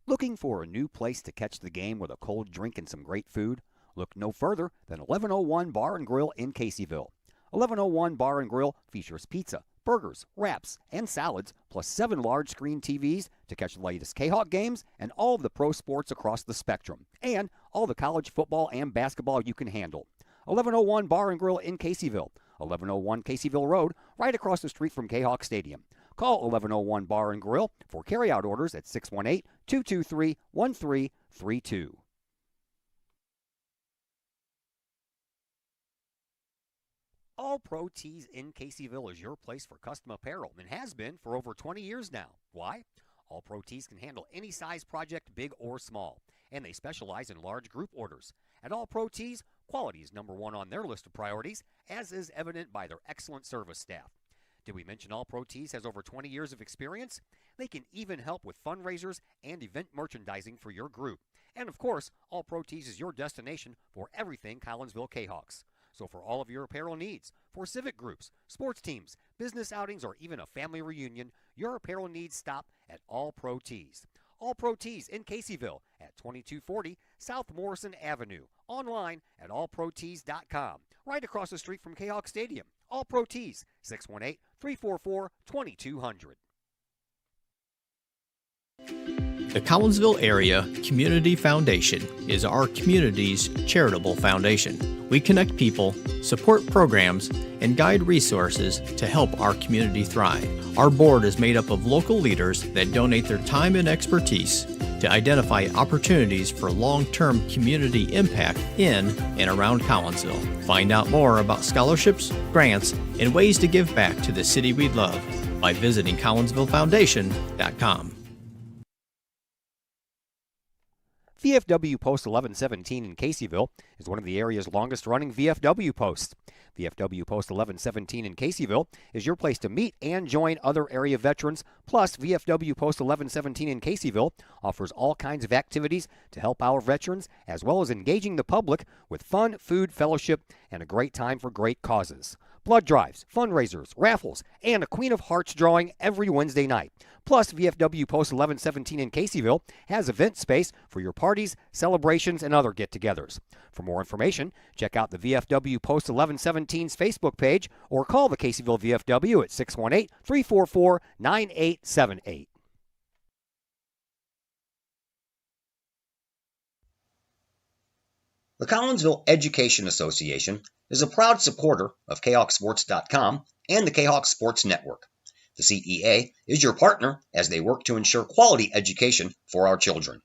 Looking for a new place to catch the game with a cold drink and some great food? Look no further than 1101 Bar and Grill in Caseyville. 1101 Bar and Grill features pizza, burgers, wraps, and salads, plus 7 large screen TVs to catch the latest Kahok games and all of the pro sports across the spectrum, and all the college football and basketball you can handle. 1101 Bar and Grill in Caseyville, 1101 Caseyville Road, right across the street from Kahok Stadium. Call 1101 Bar and Grill for carryout orders at 618-223-1332. All Pro Tees in Caseyville is your place for custom apparel and has been for over 20 years now. Why? All Pro Tees can handle any size project, big or small, and they specialize in large group orders. At All Pro Tees, quality is number one on their list of priorities, as is evident by their excellent service staff. Did we mention All Pro Tees has over 20 years of experience? They can even help with fundraisers and event merchandising for your group. And of course, All Pro Tees is your destination for everything Collinsville Kahawks. So for all of your apparel needs, for civic groups, sports teams, business outings, or even a family reunion, your apparel needs stop at All Pro Tees. All Pro Tees in Caseyville at 2240 South Morrison Avenue. Online at allprotees.com right across the street from Kahok Stadium. All Pro Tees, 618-344-2200. The Collinsville Area Community Foundation is our community's charitable foundation. We connect people, support programs, and guide resources to help our community thrive. Our board is made up of local leaders that donate their time and expertise to identify opportunities for long-term community impact in and around Collinsville. Find out more about scholarships, grants, and ways to give back to the city we love by visiting CollinsvilleFoundation.com. VFW Post 1117 in Caseyville is one of the area's longest-running VFW posts. VFW Post 1117 in Caseyville is your place to meet and join other area veterans. Plus, VFW Post 1117 in Caseyville offers all kinds of activities to help our veterans, as well as engaging the public with fun, food, fellowship, and a great time for great causes. Blood drives, fundraisers, raffles, and a Queen of Hearts drawing every Wednesday night. Plus, VFW Post 1117 in Caseyville has event space for your parties, celebrations, and other get-togethers. For more information, check out the VFW Post 1117's Facebook page or call the Caseyville VFW at 618-344-9878. The Collinsville Education Association is a proud supporter of KahokSports.com and the Kahok Sports Network. The CEA is your partner as they work to ensure quality education for our children.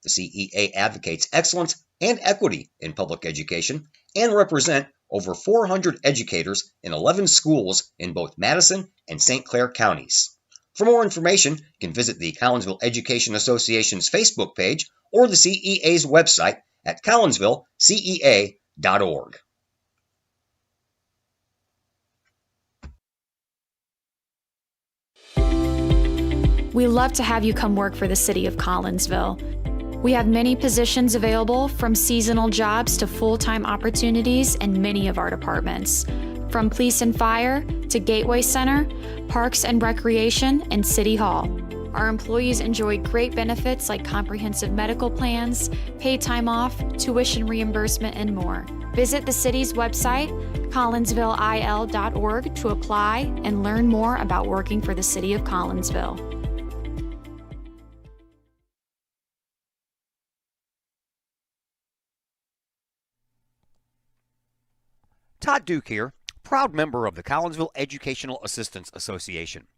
The CEA advocates excellence and equity in public education and represent over 400 educators in 11 schools in both Madison and St. Clair counties. For more information, you can visit the Collinsville Education Association's Facebook page or the CEA's website at collinsvillecea.org. We love to have you come work for the city of Collinsville. We have many positions available, from seasonal jobs to full-time opportunities in many of our departments. From police and fire to Gateway Center, Parks and Recreation, and City Hall. Our employees enjoy great benefits like comprehensive medical plans, paid time off, tuition reimbursement, and more. Visit the city's website, collinsvilleil.org, to apply and learn more about working for the city of Collinsville. Todd Duke here, proud member of the Collinsville Educational Assistance Association.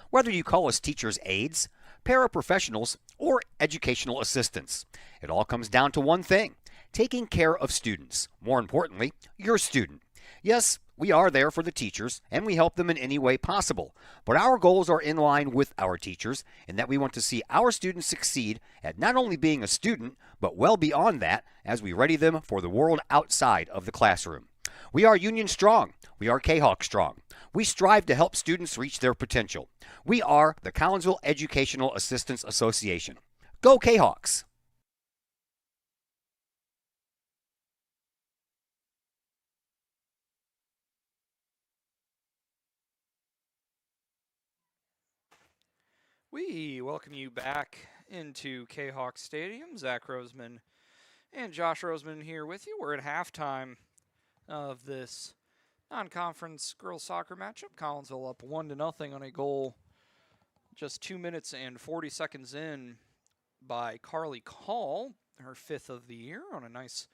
Whether you call us teachers' aides, paraprofessionals, or educational assistants, it all comes down to one thing: taking care of students. More importantly, your student. Yes, we are there for the teachers, and we help them in any way possible. But our goals are in line with our teachers, in that we want to see our students succeed at not only being a student, but well beyond that, as we ready them for the world outside of the classroom. We are Union Strong. We are Kahok Strong. We strive to help students reach their potential. We are the Collinsville Educational Assistance Association. Go Kahawks! We welcome you back into Kahok Stadium. Zach Roseman and Josh Roseman here with you. We're at halftime of this non-conference girls soccer matchup. Collinsville up 1-0 on a goal just 2 minutes and 40 seconds in by Carly Call, her 5th of the year, on a nice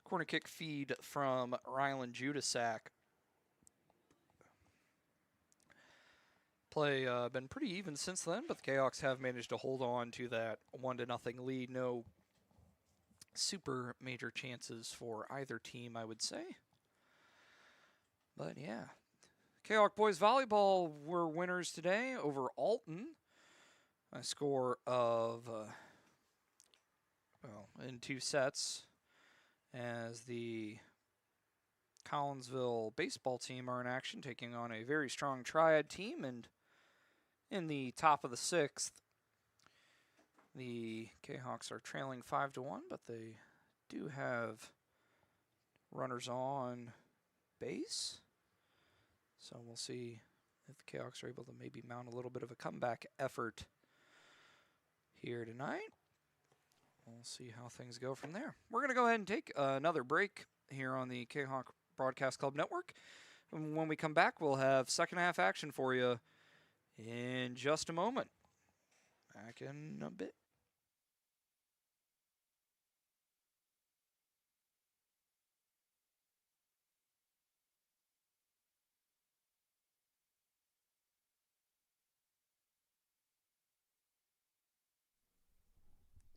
corner kick feed from Rylan Judasak. Play been pretty even since then, but the Kahawks have managed to hold on to that 1-0 lead. No super major chances for either team, I would say. But yeah, Kahawk boys volleyball were winners today over Alton. A score of, in 2 sets, as the Collinsville baseball team are in action, taking on a very strong Triad team. And in the top of the 6th, the Kahawks are trailing 5-1, but they do have runners on base. So we'll see if the Kahawks are able to maybe mount a little bit of a comeback effort here tonight. We'll see how things go from there. We're going to go ahead and take another break here on the Kahawk Broadcast Club Network. And when we come back, we'll have second half action for you in just a moment. Back in a bit.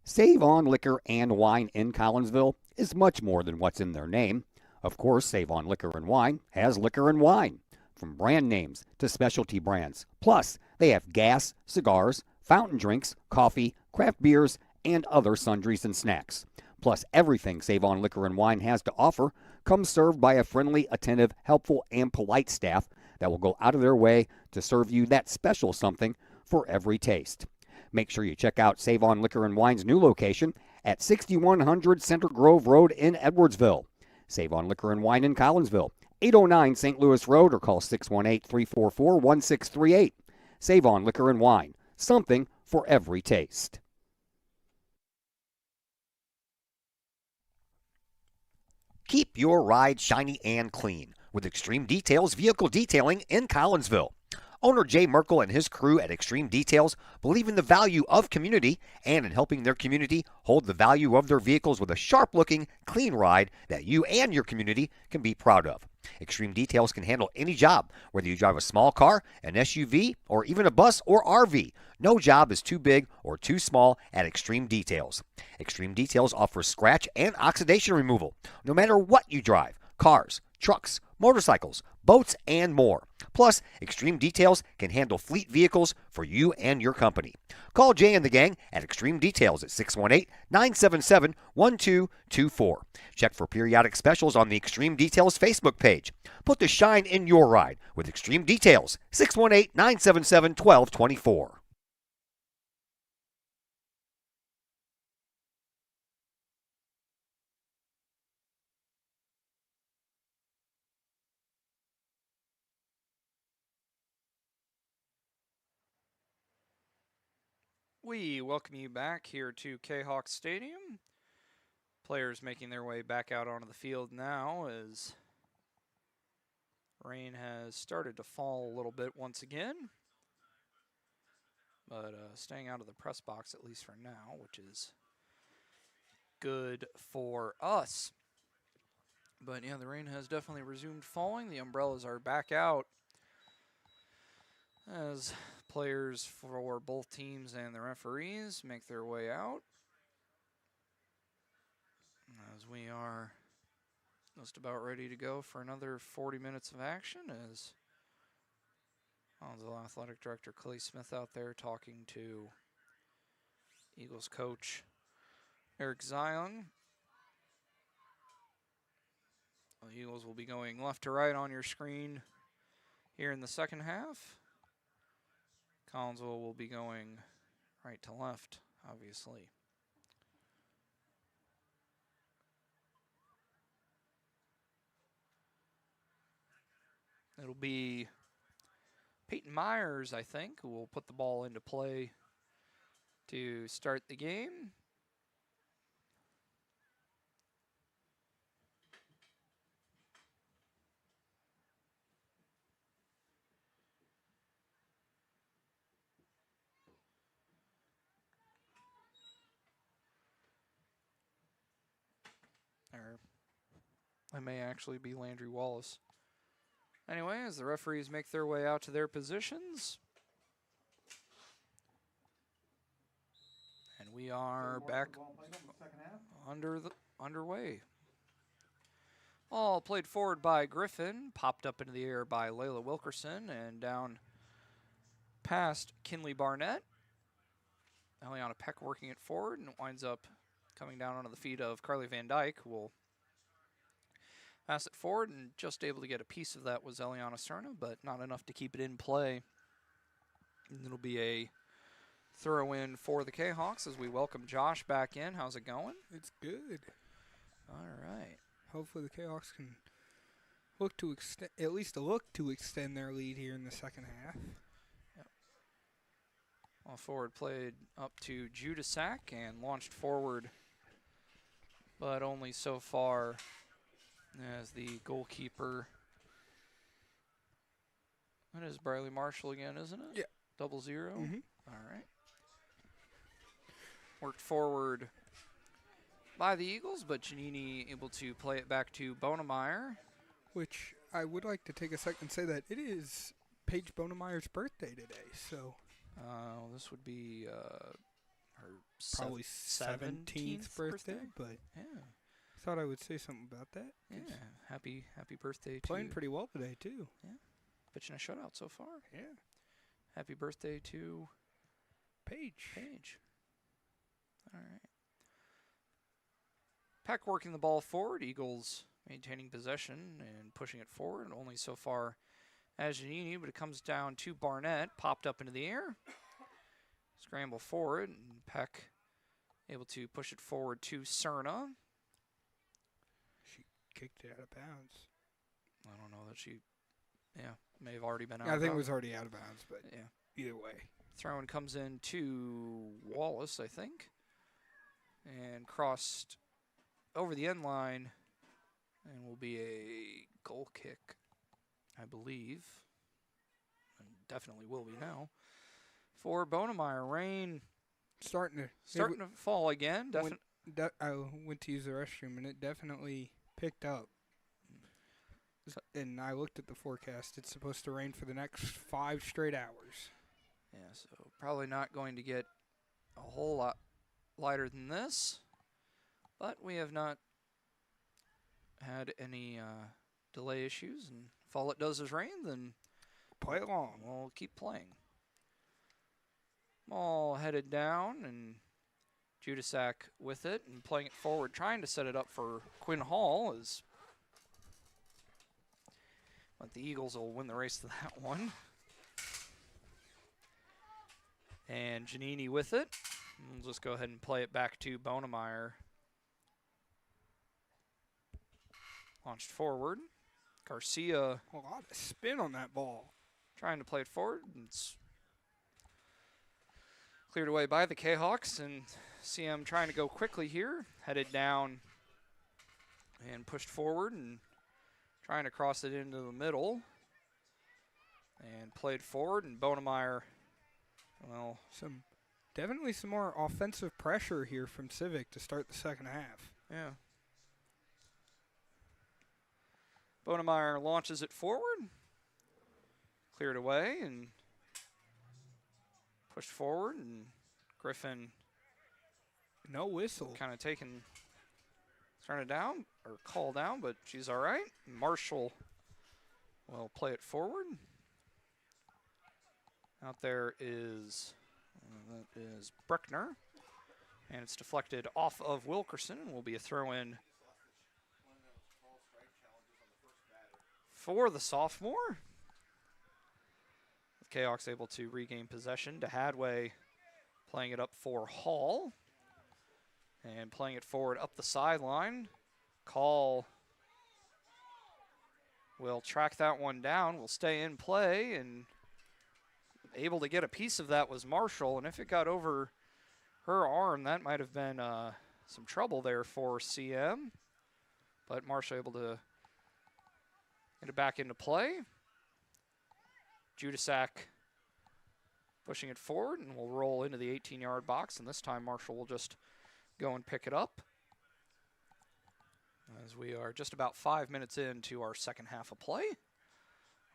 Save On Liquor and Wine in Collinsville is much more than what's in their name. Of course, Save On Liquor and Wine has liquor and wine, from brand names to specialty brands. Plus, they have gas, cigars, fountain drinks, coffee, craft beers, and other sundries and snacks. Plus, everything Save On Liquor and Wine has to offer comes served by a friendly, attentive, helpful, and polite staff that will go out of their way to serve you that special something for every taste. Make sure you check out Save On Liquor and Wine's new location at 6100 Center Grove Road in Edwardsville. Save On Liquor and Wine in Collinsville, 809 St. Louis Road, or call 618-344-1638. Save On Liquor and Wine, something for every taste. Keep your ride shiny and clean with Extreme Details Vehicle Detailing in Collinsville. Owner Jay Merkel and his crew at Extreme Details believe in the value of community and in helping their community hold the value of their vehicles with a sharp-looking, clean ride that you and your community can be proud of. Extreme Details can handle any job, whether you drive a small car, an SUV, or even a bus or RV. No job is too big or too small at Extreme Details. Extreme Details offers scratch and oxidation removal, no matter what you drive: cars, trucks, motorcycles, boats, and more. Plus, Extreme Details can handle fleet vehicles for you and your company. Call Jay and the gang at Extreme Details at 618-977-1224. Check for periodic specials on the Extreme Details Facebook page. Put the shine in your ride with Extreme Details, 618-977-1224. We welcome you back here to Kahok Stadium. Players making their way back out onto the field now as rain has started to fall a little bit once again. But staying out of the press box, at least for now, which is good for us. But yeah, the rain has definitely resumed falling. The umbrellas are back out as players for both teams and the referees make their way out. As we are just about ready to go for another 40 minutes of action, as Collinsville Athletic Director Clay Smith out there talking to Eagles coach Eric Zion. The Eagles will be going left to right on your screen here in the second half. Collinsville will be going right to left, obviously. It'll be Peyton Myers, I think, who will put the ball into play to start the game. Or it may actually be Landry Wallace. Anyway, as the referees make their way out to their positions. And we are back underway. Ball played forward by Griffin, popped up into the air by Layla Wilkerson, and down past Kinley Barnett. Eliana Peck working it forward, and it winds up coming down onto the feet of Carly Van Dyke, who will pass it forward, and just able to get a piece of that was Eliana Serna, but not enough to keep it in play. And it'll be a throw in for the Kahawks as we welcome Josh back in. How's it going? It's good. All right. Hopefully the Kahawks can look to extend their lead here in the second half. Yep. Well, forward played up to Judasak and launched forward, but only so far as the goalkeeper. That is Briley Marshall again, isn't it? Yeah. 00. Mm-hmm. All right. Worked forward by the Eagles, but Giannini able to play it back to Bonemeyer. Which I would like to take a second and say that it is Paige Bonemeyer's birthday today, so This would be her probably 17th birthday, but yeah. thought I would say something about that. Yeah, happy birthday to Playing pretty well today, too. Yeah, pitching a shutout so far. Yeah. Happy birthday to Paige. All right. Peck working the ball forward. Eagles maintaining possession and pushing it forward. Only so far as Giannini, but it comes down to Barnett. Popped up into the air. Scramble forward, and Peck able to push it forward to Cerna. She kicked it out of bounds. I don't know that she, may have already been out. I think it was already out of bounds, but yeah. Either way. Throw-in comes in to Wallace, I think, and crossed over the end line, and will be a goal kick, I believe. And definitely will be now. For Bonemeyer, rain Starting to fall again. I went to use the restroom, and it definitely picked up. And I looked at the forecast. It's supposed to rain for the next 5 straight hours. Yeah, so probably not going to get a whole lot lighter than this. But we have not had any delay issues. And if all it does is rain, then play along. We'll keep playing. Ball headed down, and Judasak with it and playing it forward, trying to set it up for Quinn Hall. But the Eagles will win the race to that one. And Giannini with it. We'll just go ahead and play it back to Bonemeyer. Launched forward. Garcia. A lot of spin on that ball. Trying to play it forward. It's cleared away by the Kahawks, and CM trying to go quickly here. Headed down and pushed forward and trying to cross it into the middle. And played forward, and Bonemeyer, well, definitely some more offensive pressure here from Civic to start the second half. Yeah. Bonemeyer launches it forward. Cleared away and pushed forward, and Griffin. No whistle. Kind of turn it down, or call down, but she's all right. Marshall will play it forward. Out there is, that is Bruckner, and it's deflected off of Wilkerson, and will be a throw-in for the sophomore. The Kahawks able to regain possession. To Hadway playing it up for Hall, and playing it forward up the sideline. Call will track that one down, will stay in play, and able to get a piece of that was Marshall, and if it got over her arm, that might have been some trouble there for CM. But Marshall able to get it back into play. Judasak pushing it forward, and will roll into the 18-yard box, and this time Marshall will just go and pick it up. As we are just about 5 minutes into our second half of play.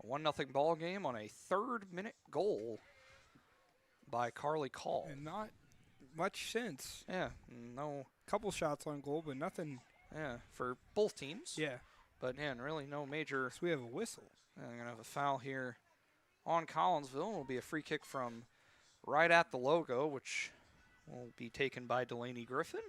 A 1-0 ball game on a 3rd-minute goal by Carly Call. And not much since. Yeah, no. Couple shots on goal, but nothing. Yeah, for both teams. Yeah. But, man, really no major. So we have a whistle. I'm going to have a foul here on Collinsville. It will be a free kick from right at the logo, which will be taken by Delaney Griffin.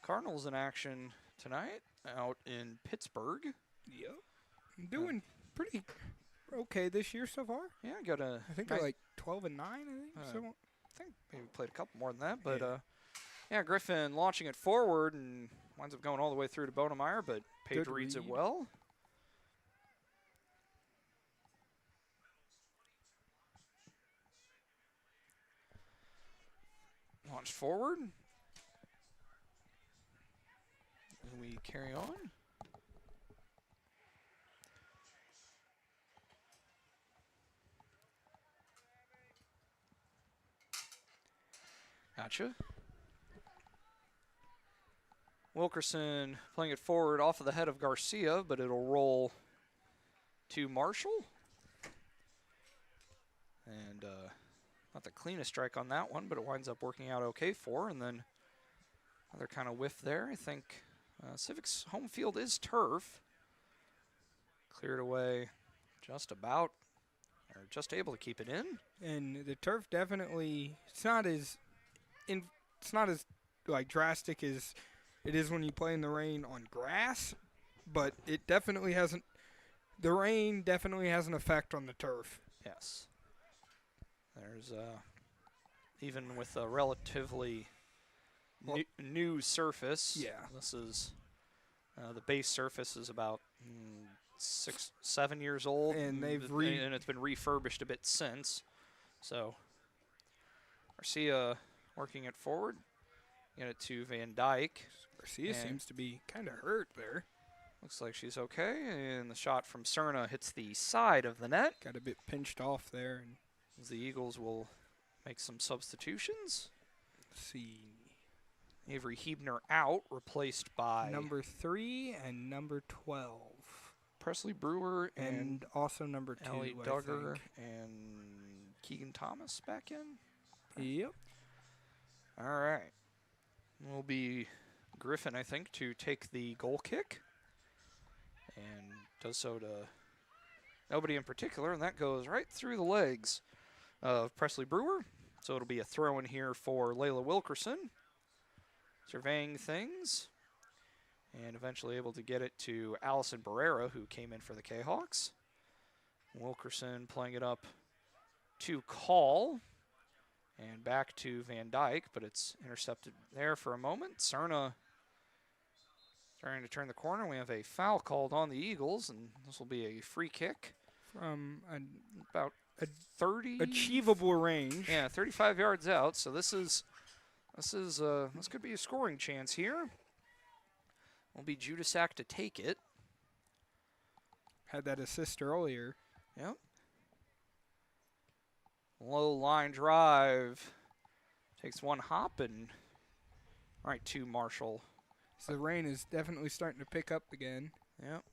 Cardinals in action tonight out in Pittsburgh. Yep. Doing pretty okay this year so far. Yeah, got a. I think they're like 12-9. I think. Maybe played a couple more than that, but yeah, Griffin launching it forward and winds up going all the way through to Bonemeyer, but Page reads it well. Launched forward. And we carry on. Gotcha. Wilkerson playing it forward off of the head of Garcia, but it'll roll to Marshall. And not the cleanest strike on that one, but it winds up working out okay for her. And then another kind of whiff there. I think Civic's home field is turf. Cleared away just about, or just able to keep it in. And the turf definitely, it's not as like drastic as it is when you play in the rain on grass, but it definitely hasn't. The rain definitely has an effect on the turf. Yes. There's even with a relatively new surface. Yeah. This is the base surface is about 6-7 years old, And they've and it's been refurbished a bit since. So Garcia working it forward, get it to Van Dyke. Garcia seems to be kind of hurt there. Looks like she's okay, and the shot from Cerna hits the side of the net. Got a bit pinched off there. And As the Eagles will make some substitutions. let's see. Avery Hebner out, replaced by Number 3 and number 12. Presley Brewer And also number 2, Ellie I Duggar think. and Keegan Thomas back in. Yep. All right. Will be Griffin, I think, to take the goal kick. And does so to nobody in particular, and that goes right through the legs of Presley Brewer. So it'll be a throw in here for Layla Wilkerson. Surveying things. And eventually able to get it to Allison Barrera, who came in for the Kahawks. Wilkerson playing it up to Call. And back to Van Dyke, but it's intercepted there for a moment. Cerna trying to turn the corner. We have a foul called on the Eagles, and this will be a free kick From about 30 achievable range. Yeah, 35 yards out. So this could be a scoring chance here. Will be Judasak to take it. Had that assist earlier. Yep. Low line drive. Takes one hop and right to Marshall. So the rain is definitely starting to pick up again. Yep.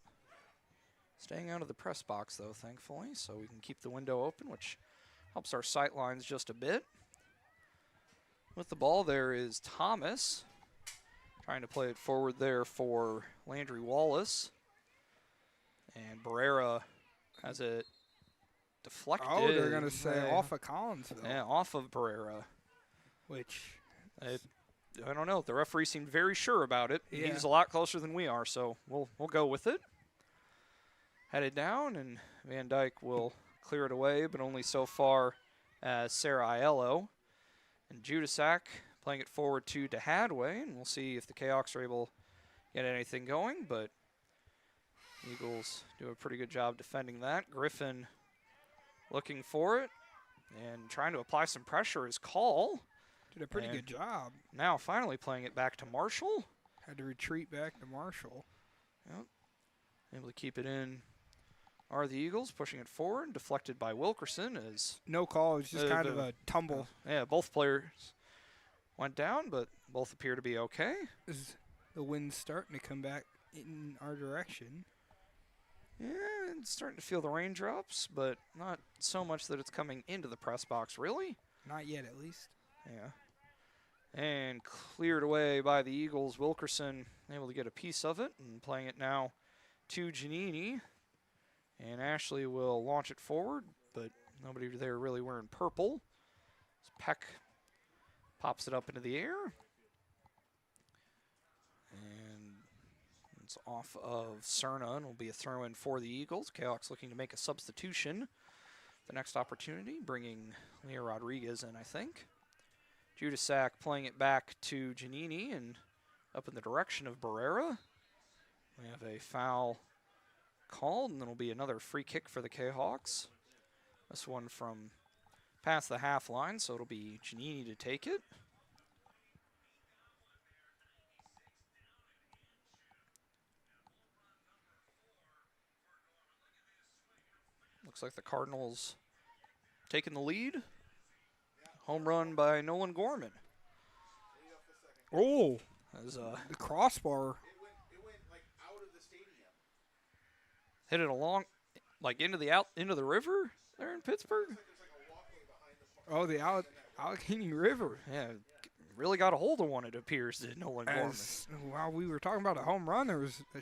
Staying out of the press box, though, thankfully, so we can keep the window open, which helps our sight lines just a bit. With the ball there is Thomas. Trying to play it forward there for Landry Wallace. And Barrera has it deflected. Oh, they're going to say off of Collinsville. Yeah, off of Barrera. Which, I don't know. The referee seemed very sure about it. Yeah. He's a lot closer than we are, so we'll go with it. Headed down, and Van Dyke will clear it away, but only so far as Sarah Aiello. And Judasak playing it forward to Hadway, and we'll see if the Kahawks are able to get anything going, but Eagles do a pretty good job defending that. Griffin looking for it and trying to apply some pressure is Call. did a pretty good job. Now finally playing it back to Marshall. Had to retreat back to Marshall. Yep. Able to keep it in are the Eagles, pushing it forward, deflected by Wilkerson as No call. It was just kind of a tumble. yeah, both players went down, but both appear to be okay. Is the wind's starting to come back in our direction. Yeah, it's starting to feel the raindrops, but not so much that it's coming into the press box, really. Not yet, at least. Yeah. And cleared away by the Eagles. Wilkerson able to get a piece of it and playing it now to Giannini. And Ashley will launch it forward, but nobody there really wearing purple. As Peck pops it up into the air. And it's off of Cerna and will be a throw-in for the Eagles. Kahawks looking to make a substitution. The next opportunity, bringing Leah Rodriguez in, I think. Judasak playing it back to Giannini and up in the direction of Barrera. We have a foul called, and then will be another free kick for the Kahawks. This one from past the half line, so it'll be Giannini to take it. Looks like the Cardinals taking the lead. Home run by Nolan Gorman. Oh, As, the crossbar. It went like out of the stadium. hit it along, like into the river there in Pittsburgh. Oh, the Allegheny River. Yeah, really got a hold of one, it appears, to Nolan Gorman. While we were talking about a home run, there was a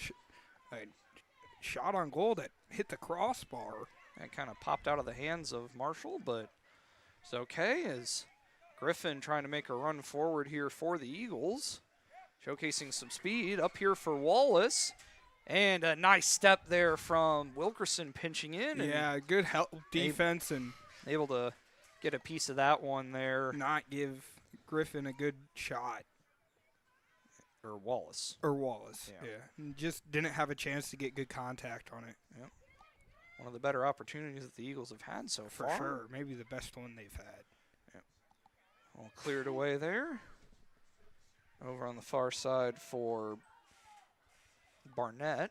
shot on goal that hit the crossbar. That kind of popped out of the hands of Marshall, but it's okay as Griffin trying to make a run forward here for the Eagles. Showcasing some speed up here for Wallace. And a nice step there from Wilkerson pinching in. Yeah, good help defense and able to get a piece of that one there. not give Griffin a good shot. Or Wallace. Yeah. And just didn't have a chance to get good contact on it. Yep. One of the better opportunities that the Eagles have had so For far. sure. Maybe the best one they've had. All cleared away there. Over on the far side for Barnett.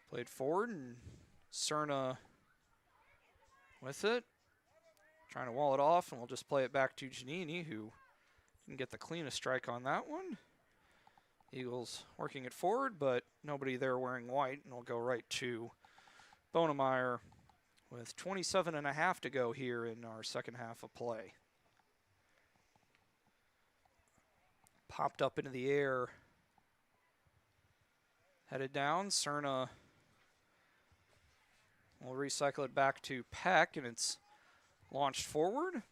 Played forward and Cerna with it. Trying to wall it off, and we'll just play it back to Giannini, who didn't get the cleanest strike on that one. Eagles working it forward, but nobody there wearing white, and we'll go right to Bonemeyer with 27.5 to go here in our second half of play. Popped up into the air. Headed down. Cerna will recycle it back to Peck, and it's launched forward.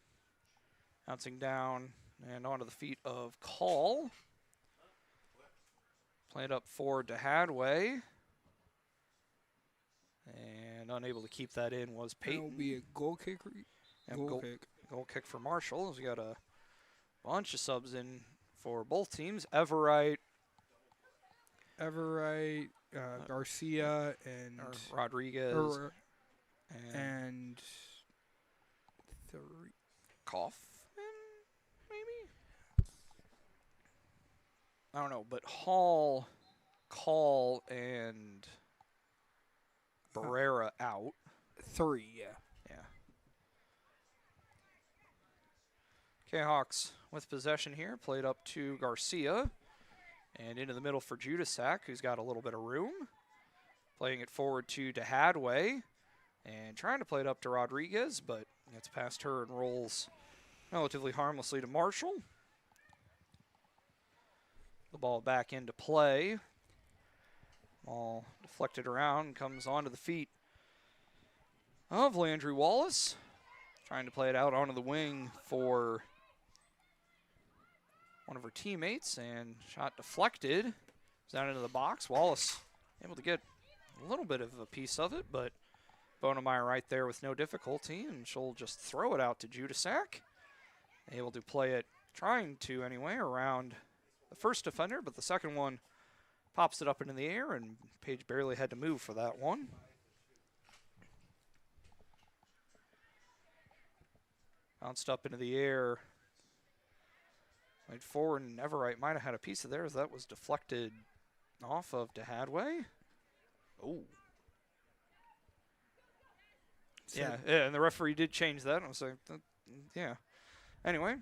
Bouncing down and onto the feet of Call. Played up forward to Hadway. And unable to keep that in was Peyton. It'll be a goal kick. Goal kick for Marshall. As we got a bunch of subs in for both teams. Everite, Garcia, and Rodriguez, and Kaufman, maybe? I don't know, but Hall, Call, and Barrera out. 3, yeah. Kahawks with possession here, played up to Garcia, and into the middle for Judasak, who's got a little bit of room. Playing it forward to Hadway, and trying to play it up to Rodriguez, but gets past her and rolls relatively harmlessly to Marshall. The ball back into play. Ball deflected around and comes onto the feet of Landry Wallace. Trying to play it out onto the wing for one of her teammates, and shot deflected. It's down into the box. Wallace able to get a little bit of a piece of it, but Bonemeyer right there with no difficulty, and she'll just throw it out to Judasak. Able to play it, trying to anyway, around the first defender, but the second one pops it up into the air, and Page barely had to move for that one. Bounced up into the air. Played forward, and Everite might have had a piece of theirs. That was deflected off of Hadway. Oh. Yeah, and the referee did change that. I was like, yeah. Anyway,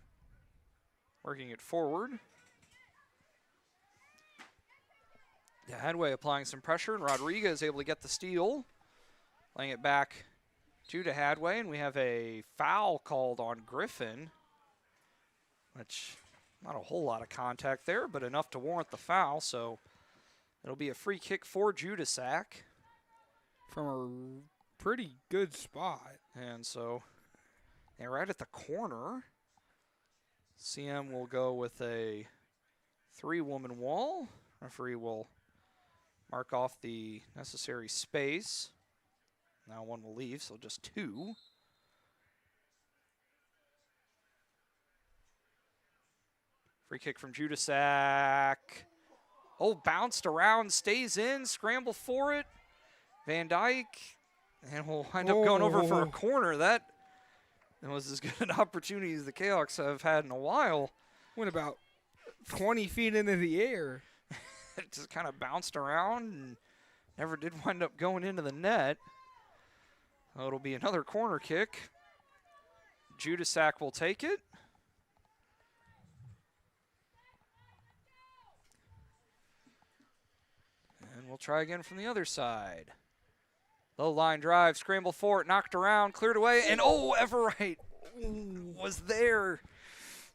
working it forward. Hadway applying some pressure, and Rodriguez able to get the steal. Laying it back to Hadway, and we have a foul called on Griffin, which not a whole lot of contact there, but enough to warrant the foul, so it'll be a free kick for Judasak. From a pretty good spot. And so, right at the corner, CM will go with a 3-woman wall. Referee will mark off the necessary space. Now one will leave, so just 2. Free kick from Judasak. Oh, bounced around, stays in, scramble for it. Van Dyke, and we'll wind up going over for a corner. That was as good an opportunity as the Kahawks have had in a while. Went about 20 feet into the air. It just kind of bounced around and never did wind up going into the net. It'll be another corner kick. Judasak will take it. And we'll try again from the other side. Low line drive, scramble for it, knocked around, cleared away, and Everett was there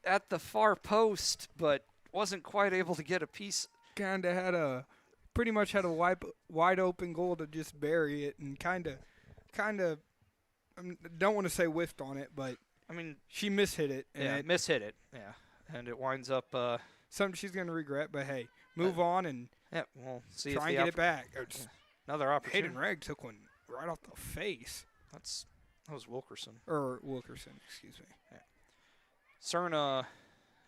at the far post, but wasn't quite able to get a piece. Pretty much had a wide open goal to just bury it, and kind of, don't want to say whiffed on it, but I mean, she mishit it. And mishit it. Yeah, and it winds up something she's gonna regret. But hey, move on and we'll see. Try and get it back. Another opportunity. Hayden Reg took one right off the face. That was Wilkerson. Wilkerson, excuse me. Yeah. Cerna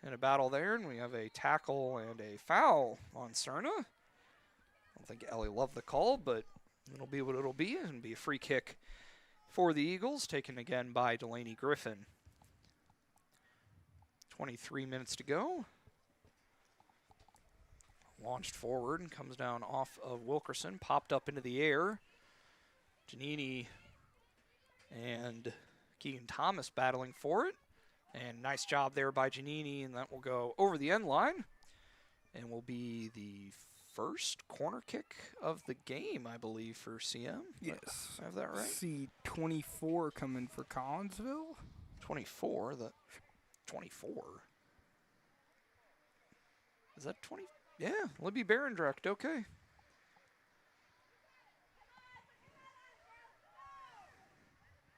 in a battle there, and we have a tackle and a foul on Cerna. I don't think Ellie loved the call, but it'll be what it'll be, and be a free kick for the Eagles, taken again by Delaney Griffin. 23 minutes to go. Launched forward and comes down off of Wilkerson, popped up into the air. Giannini and Keegan Thomas battling for it. And nice job there by Giannini, and that will go over the end line. And will be the first corner kick of the game, I believe, for CM. Yes. I have that right? See 24 coming for Collinsville. 24? 24? Is that 20? Yeah, Libby Barendrecht, okay.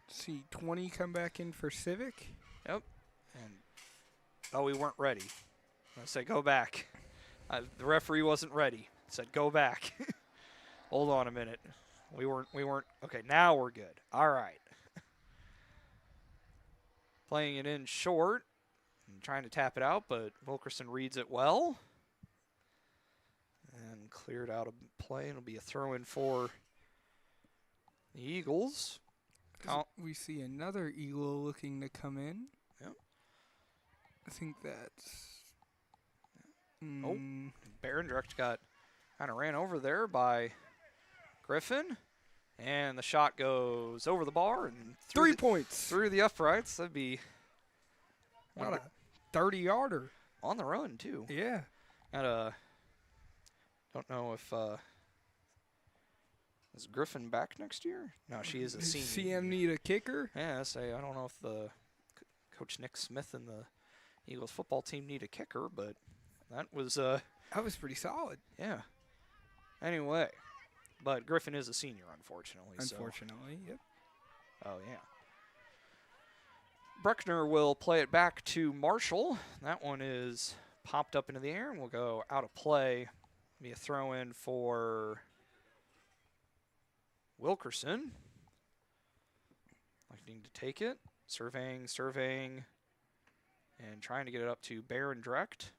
See 20 come back in for Civic. Yep. And we weren't ready. I said go back. The referee wasn't ready. Said go back. Hold on a minute. We weren't. Okay, now we're good. All right. Playing it in short and trying to tap it out, but Wilkerson reads it well. And cleared out of play. It'll be a throw in for the Eagles. We see another Eagle looking to come in. Yep. I think that's... Barendrecht got kind of ran over there by Griffin. And the shot goes over the bar and 3 points through the uprights. That'd be what a 30-yarder on the run too. Yeah. Don't know if is Griffin back next year? No, she is a senior. CM need a kicker? Yeah, I don't know if the Coach Nick Smith and the Eagles football team need a kicker, but that was pretty solid. Yeah. Anyway, but Griffin is a senior, unfortunately. Yep. Oh yeah. Bruckner will play it back to Marshall. That one is popped up into the air and will go out of play. Be a throw in for Wilkerson. Looking to take it. Surveying, and trying to get it up to Barendrecht.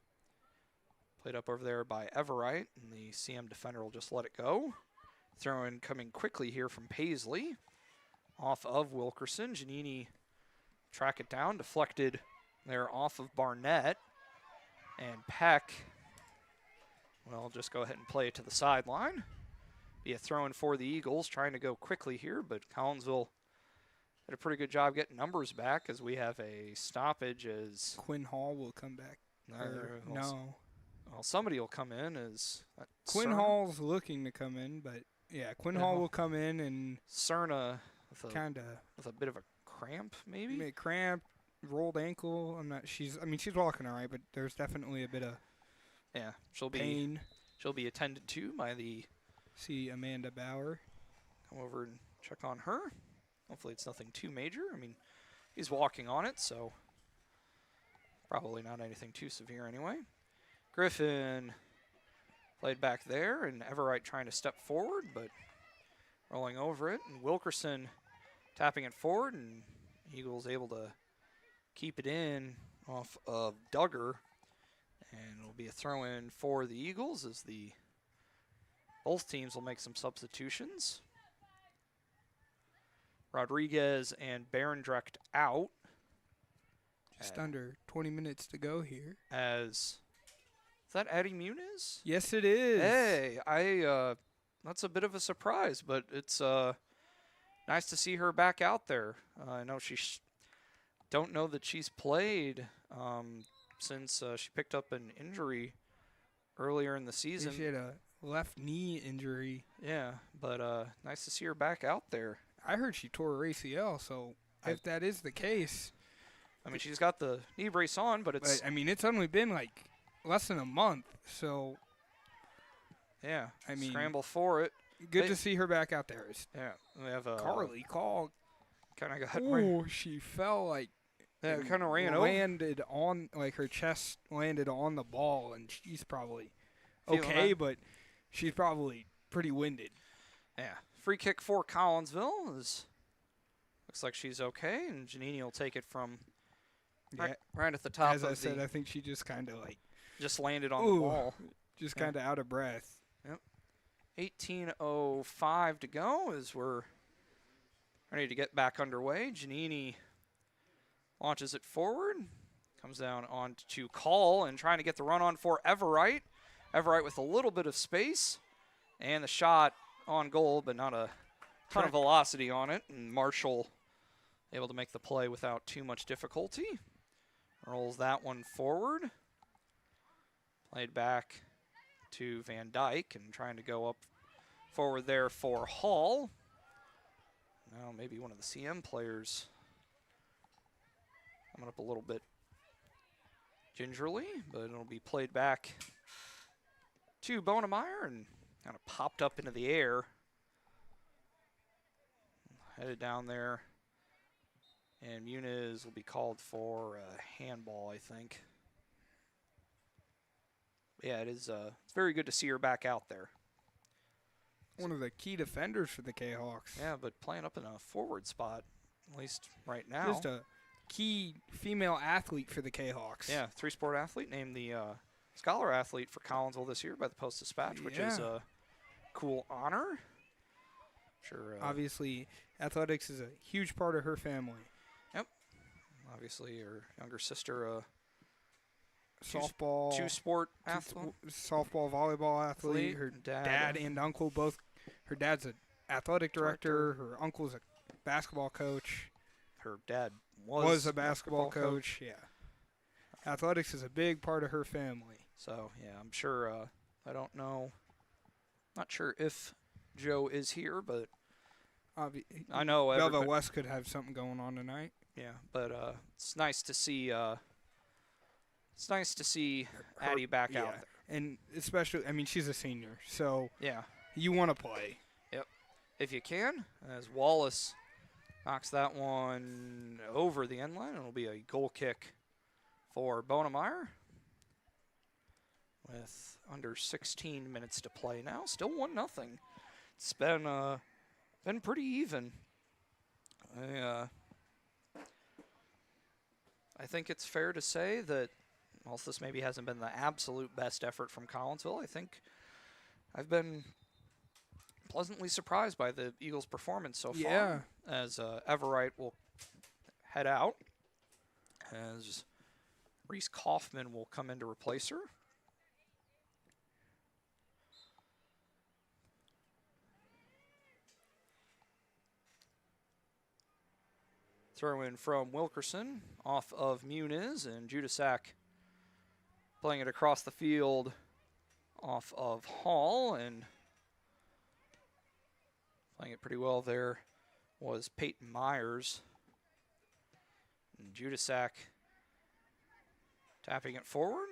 Played up over there by Everett, and the CM defender will just let it go. Throw in coming quickly here from Paisley. Off of Wilkerson. Giannini track it down, deflected there off of Barnett. And Peck, well, just go ahead and play it to the sideline. Be a throw in for the Eagles, trying to go quickly here, but Collinsville did a pretty good job getting numbers back as we have a stoppage as Quinn Hall will come back. No. Well, somebody will come in as Quinn Hall's looking to come in, but yeah, Quinn Hall will come in and Cerna with a bit of a cramp, maybe? A cramp, rolled ankle. She's walking all right, but there's definitely a bit of pain. She'll be attended to by the see Amanda Bauer. Come over and check on her. Hopefully it's nothing too major. I mean, he's walking on it, so probably not anything too severe anyway. Griffin played back there, and Everett trying to step forward, but rolling over it. And Wilkerson tapping it forward, and Eagles able to keep it in off of Duggar. And it'll be a throw-in for the Eagles as both teams will make some substitutions. Rodriguez and Barendrecht out. Just under 20 minutes to go here. Is that Addie Muniz? Yes, it is. Hey, that's a bit of a surprise, but it's nice to see her back out there. I know don't know that she's played since she picked up an injury earlier in the season. She had a left knee injury. Yeah, but nice to see her back out there. I heard she tore her ACL, so if that is the case. I mean, she's got the knee brace on, but it's. But, I mean, it's only been like less than a month, so. Yeah, I mean, scramble for it. Good to see her back out there. Yeah, we have Carly Call. Kind of got. Ooh, she fell like. Yeah, kind of landed on, like her chest landed on the ball, and she's probably okay, but she's probably pretty winded. Yeah, free kick for Collinsville looks like she's okay, and Janini will take it from right at the top. As I said, I think she just kind of like just landed on the ball, just kind of out of breath. Yep. 18:05 to go as we're ready to get back underway. Janini launches it forward, comes down on to Call and trying to get the run on for Everett. Everett with a little bit of space, and the shot on goal, but not a ton of velocity on it. And Marshall able to make the play without too much difficulty. Rolls that one forward. Played back to Van Dyke and trying to go up forward there for Hall. Now maybe one of the CM players coming up a little bit gingerly, but it'll be played back to Bonemeyer and kind of popped up into the air. Headed down there, and Muniz will be called for a handball, I think. Yeah, it's very good to see her back out there. One of the key defenders for the K-Hawks. Yeah, but playing up in a forward spot, at least right now. Just a key female athlete for the K-Hawks. Yeah, three-sport athlete, named the Scholar Athlete for Collinsville this year by the Post-Dispatch, which is a cool honor. Sure. Obviously, athletics is a huge part of her family. Yep. Obviously, her younger sister, softball, two-sport athlete. Softball, volleyball athlete. Her dad and uncle both. Her dad's an athletic director. Her uncle's a basketball coach. Her dad was a basketball coach. Yeah. Athletics is a big part of her family. So, yeah, I'm sure, I don't know. Not sure if Joe is here, but I know Belva West could have something going on tonight. Yeah, but it's nice to see Addie back out there. And especially, I mean, she's a senior, so yeah, you want to play. Yep, if you can. As Wallace knocks that one over the end line, it'll be a goal kick for Bonemeyer with under 16 minutes to play now. Still 1-0. It's been pretty even. I think it's fair to say that whilst this maybe hasn't been the absolute best effort from Collinsville, I think I've been pleasantly surprised by the Eagles' performance so far. Yeah. As Everett will head out, as Reese Kaufman will come in to replace her. Throw in from Wilkerson off of Muniz, and Judasak playing it across the field off of Hall, and playing it pretty well there was Peyton Myers. And Judasak tapping it forward.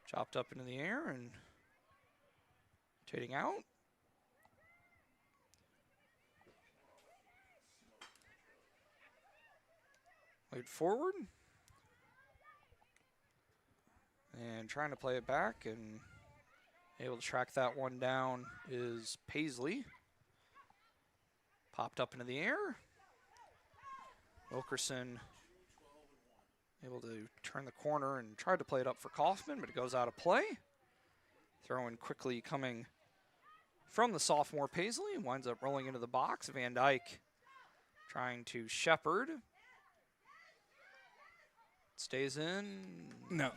Chopped up into the air and rotating out. Played forward. And trying to play it back, and able to track that one down is Paisley. Popped up into the air. Wilkerson able to turn the corner and tried to play it up for Kaufman, but it goes out of play. Throw in quickly coming from the sophomore Paisley. Winds up rolling into the box. Van Dyke trying to shepherd. Stays in. No.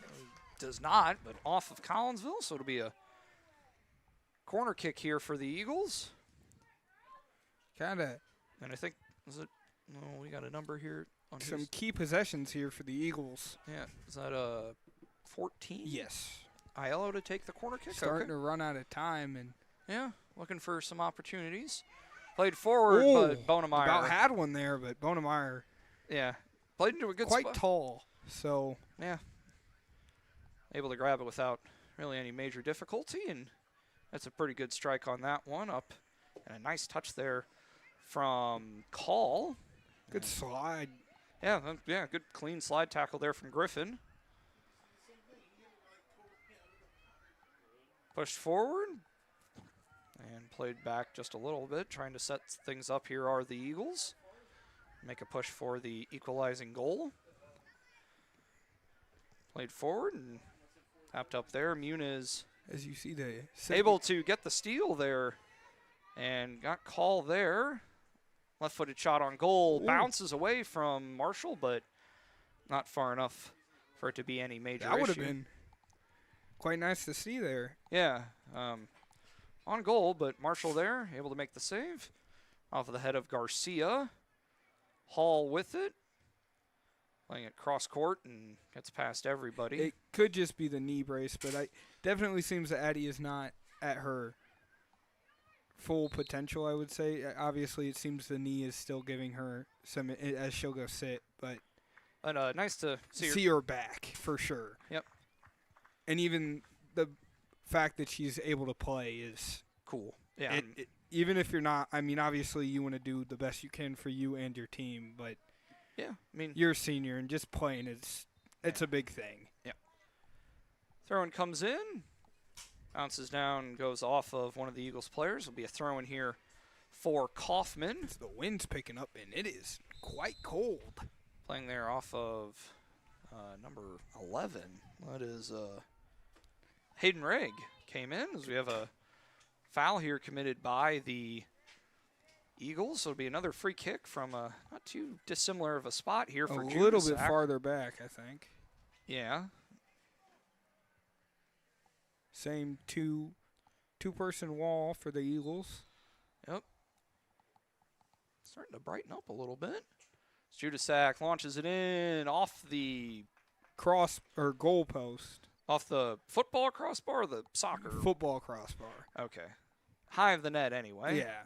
Does not, but off of Collinsville, so it'll be a corner kick here for the Eagles. Kind of And I think, no, we got a number here. On some key possessions here for the Eagles. Yeah, is that 14? Yes. Aiello to take the corner kick. Starting Okay. to run out of time. And Yeah, looking for some opportunities. Played forward, but Bonemeyer. About had one there, but Bonemeyer Yeah, played into a good quite spot. tall. So Yeah. Able to grab it without really any major difficulty, and that's a pretty good strike on that one. Up, and a nice touch there from Call. good slide. Yeah, good clean slide tackle there from Griffin. Pushed forward and played back just a little bit, trying to set things up here are the Eagles. Make a push for the equalizing goal. Played forward and tapped up there. Muniz As you see the able to get the steal there and got Call there. Left-footed shot on goal. Ooh. Bounces away from Marshall, but not far enough for it to be any major that would have issue. been quite nice to see there. Yeah, on goal, but Marshall there, able to make the save. Off of the head of Garcia. Hall with it. Playing it cross court and gets past everybody. It could just be the knee brace, but I definitely seems that Addie is not at her full potential, I would say. Obviously, it seems the knee is still giving her some as she'll go sit, but And nice to see her back for sure. Yep. And even the fact that she's able to play is cool. Yeah. even if you're not, I mean, obviously you want to do the best you can for you and your team, but yeah, I mean, you're a senior and just playing it's a big thing. Yeah. Throw-in comes in, bounces down, goes off of one of the Eagles players. Will be a throw-in here for Kaufman. The wind's picking up and it is quite cold. Playing there off of number 11. That is Hayden Rigg came in as we have a foul here committed by the Eagles. So it'll be another free kick from not too dissimilar of a spot here for a little bit Judasac. farther back, I think. Yeah. Same two-person wall for the Eagles. Yep. Starting to brighten up a little bit. Judasac launches it in off the Cross or goal post. off the football crossbar or the soccer? Football crossbar. Okay. High of the net anyway. Yeah.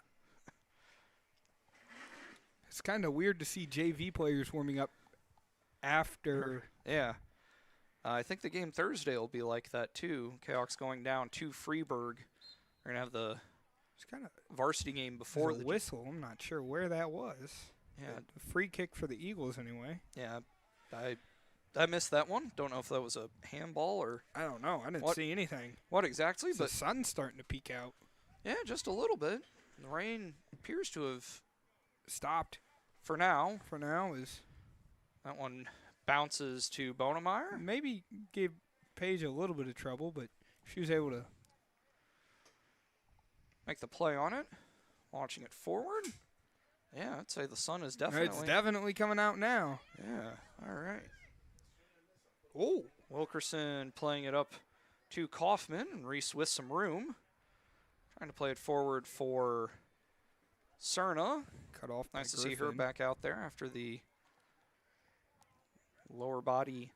It's kind of weird to see JV players warming up after. Yeah. I think the game Thursday will be like that too. Kahok's going down to Freeburg. We're going to have the It's kind of varsity game before the the whistle. I'm not sure where that was. Yeah. A free kick for the Eagles anyway. Yeah. I missed that one. Don't know if that was a handball or I don't know. I didn't What? see anything. what exactly, The but sun's starting to peek out. yeah, just a little bit. The rain appears to have Stopped for now. for now. Is That one bounces to Bonemeyer. maybe gave Paige a little bit of trouble, but she was able to. Make the play on it. Launching it forward. Yeah, I'd say the sun is definitely. It's definitely coming out now. Yeah, all right. Oh, Wilkerson playing it up to Kaufman, and Reese with some room. Trying to play it forward for Cerna. cut off. by Nice to see her Griffin. back out there after the lower body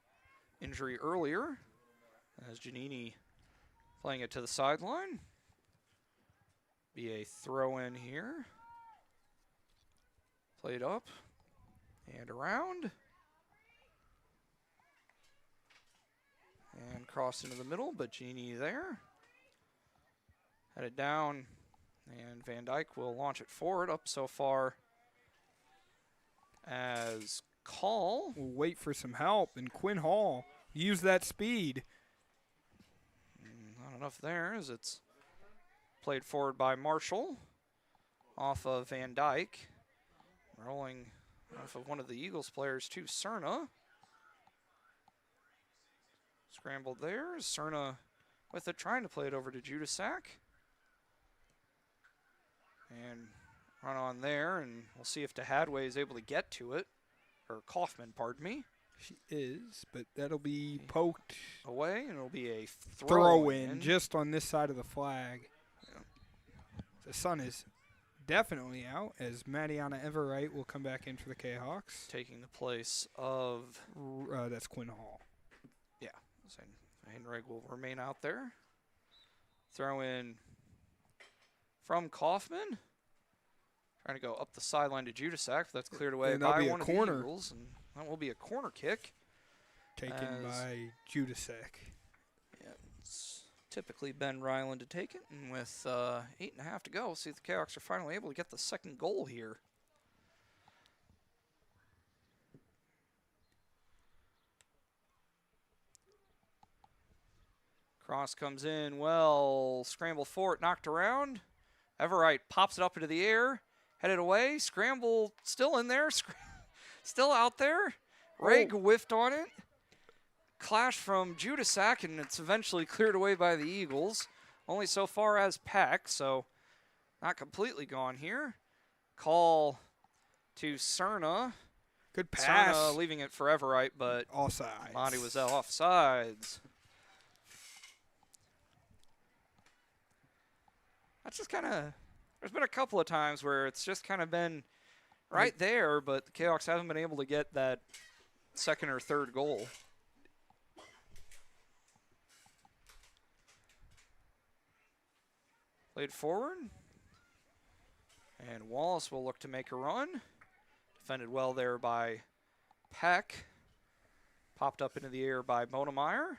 injury earlier. As Giannini playing it to the sideline. Be a throw in here. Played up and around. And crossed into the middle, but Genie there. Headed down, and Van Dyke will launch it forward. Up so far as Call. We'll wait for some help, and Quinn Hall use that speed. Not enough there as it's played forward by Marshall. Off of Van Dyke. Rolling off of one of the Eagles players to Cerna. Scrambled there. Cerna with it, trying to play it over to Judasac. And run on there, and we'll see if DeHadway is able to get to it. Or Kaufman, pardon me. She is, but that'll be poked. Away, and it'll be a Throw in just on this side of the flag. Yeah. The sun is definitely out as Mariana Everett will come back in for the Kahawks. Taking the place of... That's Quinn Hall. Yeah. Heinrich will remain out there. Throw in from Kaufman. Trying to go up the sideline to Judasak. That's cleared away by one of the Eagles. And that will be a corner kick. Taken by Judasak. Yeah, it's typically Ben Ryland to take it. And with 8.5 to go, we'll see if the Kahawks are finally able to get the second goal here. Cross comes in, well, scramble for it, knocked around. Everett pops it up into the air, headed away, scramble still in there, still out there. Reg whiffed on it. Clash from Judasak, and it's eventually cleared away by the Eagles. Only so far as Peck, so not completely gone here. Call to Cerna. Good pass. Cerna leaving it for Everett, but offsides. Monty was offsides. That's just kind of, there's been a couple of times where it's just kind of been right there, but the Kahawks haven't been able to get that second or third goal. Played forward. And Wallace will look to make a run. Defended well there by Peck. Popped up into the air by Bonemeyer.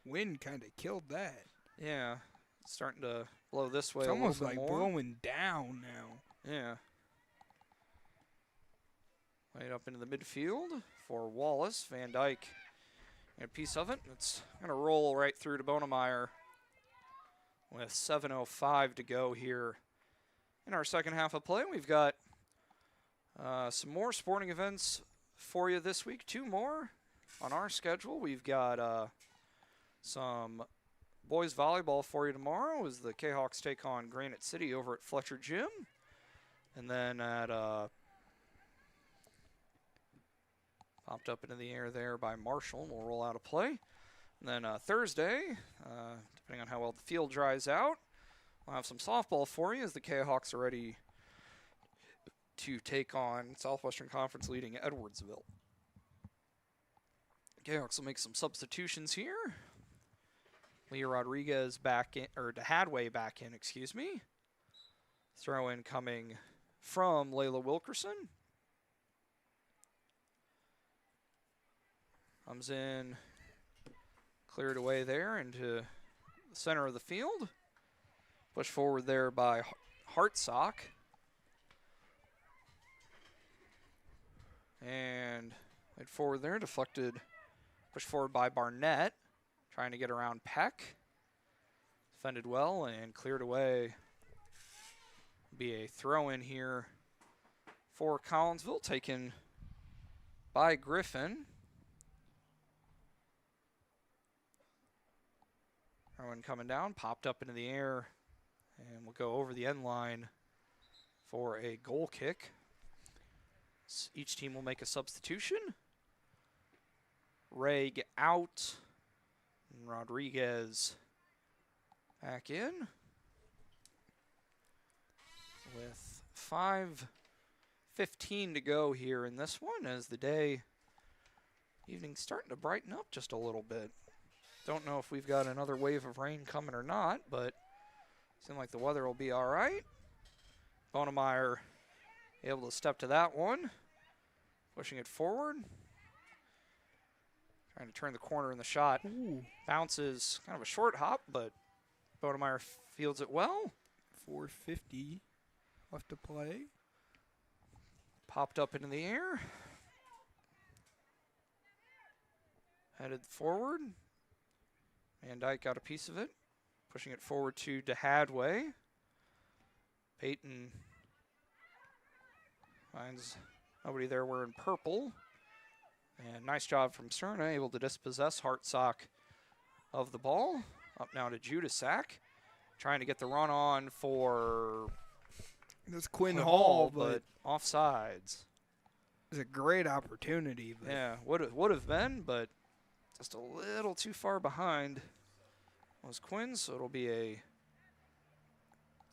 Wind kind of killed that. Yeah, starting to blow this way it's a almost little bit like more. blowing down now. Yeah. Right up into the midfield for Wallace. Van Dyke and a piece of it. It's going to roll right through to Bonemeyer with 7:05 to go here in our second half of play. We've got some more sporting events for you this week. 2 more on our schedule. We've got some boys volleyball for you tomorrow as the Kahawks take on Granite City over at Fletcher Gym. And then at popped up into the air there by Marshall, and we'll roll out a play. And then Thursday, depending on how well the field dries out, we'll have some softball for you as the Kahawks are ready to take on Southwestern Conference leading Edwardsville. Kahawks will make some substitutions here. Leah Rodriguez back in, or Hadway back in, excuse me. Throw in coming from Layla Wilkerson. Comes in, cleared away there into the center of the field. Push forward there by Hartsock. And played forward there, deflected, pushed forward by Barnett. Trying to get around Peck. Defended well and cleared away. Be a throw in here for Collinsville, taken by Griffin. Throw-in coming down, popped up into the air, and we'll go over the end line for a goal kick. Each team will make a substitution. Reg out. And Rodriguez back in. With 5:15 to go here in this one as the evening's starting to brighten up just a little bit. Don't know if we've got another wave of rain coming or not, but seems like the weather will be all right. Bonemeyer able to step to that one. Pushing it forward. Trying to turn the corner in the shot. Ooh. Bounces, kind of a short hop, but Bonemeyer fields it well. 4:50 left to play. Popped up into the air. Headed forward. Van Dyke got a piece of it. Pushing it forward to DeHadway. Peyton finds nobody there wearing purple. And nice job from Cerna, able to dispossess Hartsock of the ball. Up now to Judasak. Trying to get the run on for That's Quinn Hall, but offsides. It's a great opportunity. But Yeah, would have been, but just a little too far behind was Quinn, so it'll be a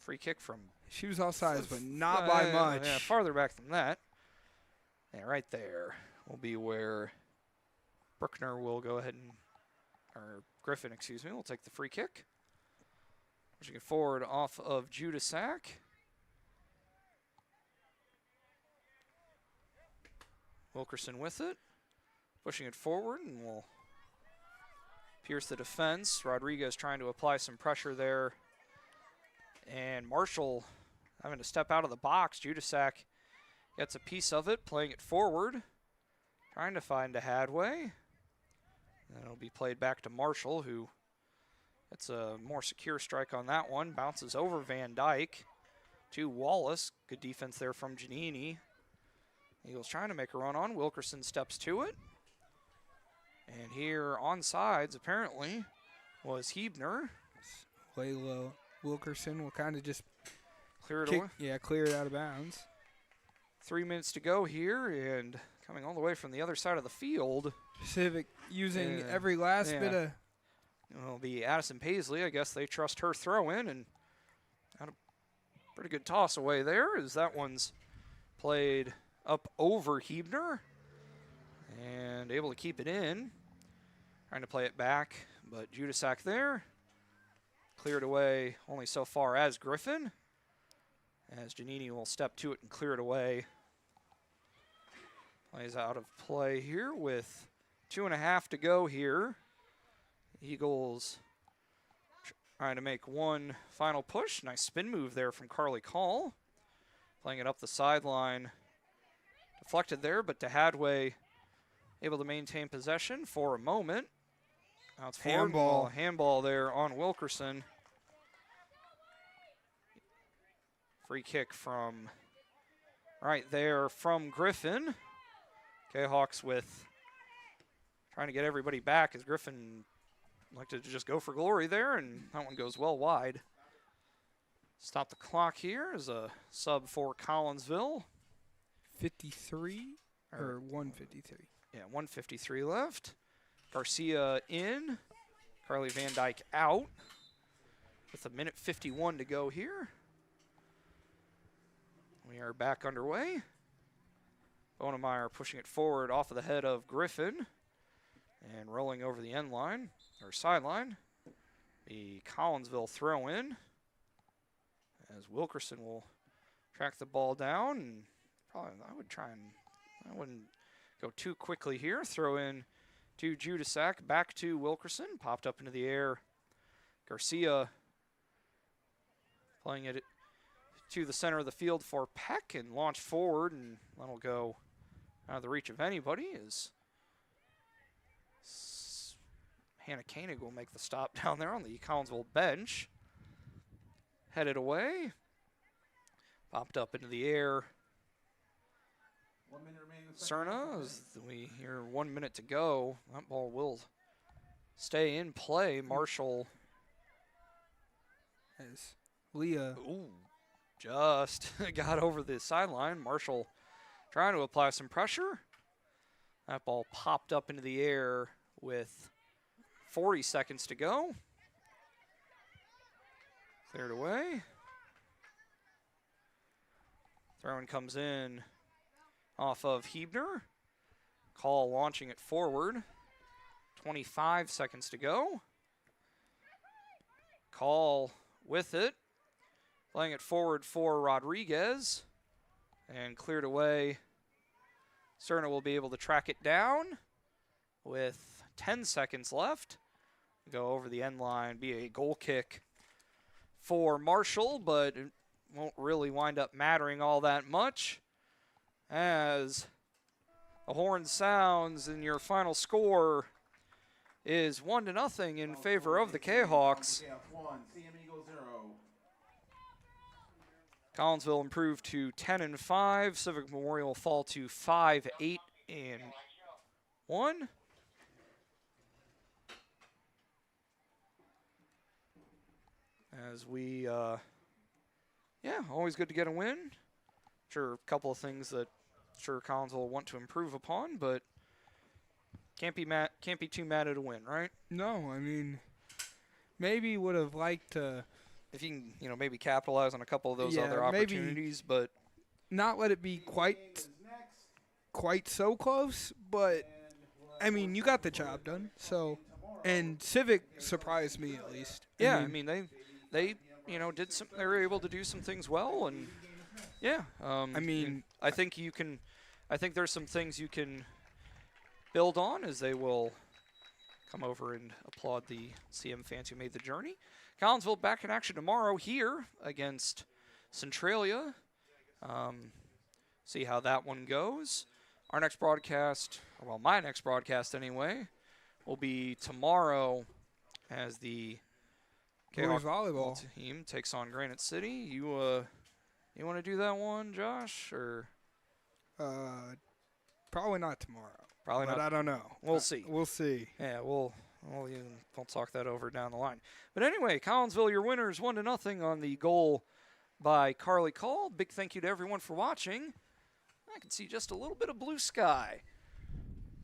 free kick from. She was offsides, but not by much. Yeah, farther back than that. Yeah, right there will be where Bruckner will go ahead and, or Griffin, excuse me, will take the free kick. Pushing it forward off of Judasak. Wilkerson with it. Pushing it forward and will pierce the defense. Rodriguez trying to apply some pressure there. And Marshall having to step out of the box. Judasak gets a piece of it, playing it forward. Trying to find a Hadway. And it'll be played back to Marshall, who gets a more secure strike on that one. Bounces over Van Dyke to Wallace. Good defense there from Giannini. Eagles trying to make a run on. Wilkerson steps to it. And here on sides, apparently, was Hebner. Layla Wilkerson will kind of just clear it away. Yeah, clear it out of bounds. 3 minutes to go here, and coming all the way from the other side of the field. Civic using every last bit of. It'll be Addison Paisley. I guess they trust her throw in, and had a pretty good toss away there as that one's played up over Hebner and able to keep it in. Trying to play it back, but Judasak there. Cleared away only so far as Griffin, as Giannini will step to it and clear it away. Plays out of play here with 2.5 to go here. Eagles trying to make one final push. Nice spin move there from Carly Call. Playing it up the sideline. Deflected there, but to Hadway able to maintain possession for a moment. Now it's handball. Handball there on Wilkerson. Free kick from right there from Griffin. Kahawks with trying to get everybody back as Griffin like to just go for glory there, and that one goes well wide. Stop the clock here as a sub for Collinsville. 53 or 153. Yeah, 1:53 left. Garcia in. Carly Van Dyke out. With 1:51 to go here. We are back underway. Bonemeyer pushing it forward off of the head of Griffin. And rolling over the end line, or sideline. The Collinsville throw in. As Wilkerson will track the ball down. And probably I wouldn't go too quickly here. Throw in to Judasak, back to Wilkerson. Popped up into the air. Garcia playing it to the center of the field for Peck and launched forward, and that'll go out of the reach of anybody as Hannah Koenig will make the stop down there on the Collinsville bench. Headed away. Popped up into the air. 1 minute remaining in the second Cerna, half. as we hear 1 minute to go. That ball will stay in play. Marshall. As Leah. Ooh, just got over the sideline. Marshall trying to apply some pressure. That ball popped up into the air with 40 seconds to go. Cleared away. Throw-in comes in off of Hebner. Call launching it forward. 25 seconds to go. Call with it. Playing it forward for Rodriguez. And cleared away. Cerna will be able to track it down with 10 seconds left. Go over the end line, be a goal kick for Marshall, but it won't really wind up mattering all that much as the horn sounds and your final score is 1-0 in favor of the Kahawks. CM 1, CM Eagle 0. Collinsville improved to 10-5. Civic Memorial fall to 5-8-1. As we, always good to get a win. Sure, a couple of things that Collinsville will want to improve upon, but can't be too mad at a win, right? No, I mean, maybe would have liked to if you can, maybe capitalize on a couple of those Yeah, other maybe opportunities, but not let it be quite so close, but I mean, you got the job done. So, and Civic surprised me at least. yeah, I mean they they were able to do some things well, and yeah, I mean, I think there's some things you can build on as they will come over and applaud the CM fans who made the journey. Collinsville back in action tomorrow here against Centralia. See how that one goes. Our next broadcast, well, my next broadcast anyway, will be tomorrow as the boys Kahok volleyball team takes on Granite City. You want to do that one, Josh, or probably not tomorrow. probably but not? I don't know. We'll see. We'll see. Yeah, we'll talk that over down the line. But anyway, Collinsville, your winners 1-0 on the goal by Carly Call. Big thank you to everyone for watching. I can see just a little bit of blue sky.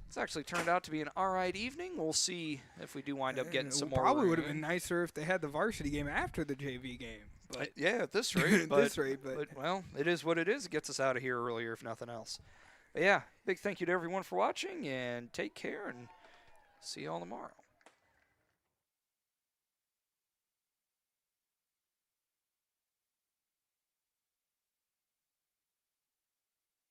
It's actually turned out to be an all right evening. We'll see if we do wind up getting some more. Probably would have been nicer if they had the varsity game after the JV game. But yeah, at this rate. at but, this rate, but well, it is what it is. It gets us out of here earlier, if nothing else. But yeah, big thank you to everyone for watching, and take care, and see you all tomorrow.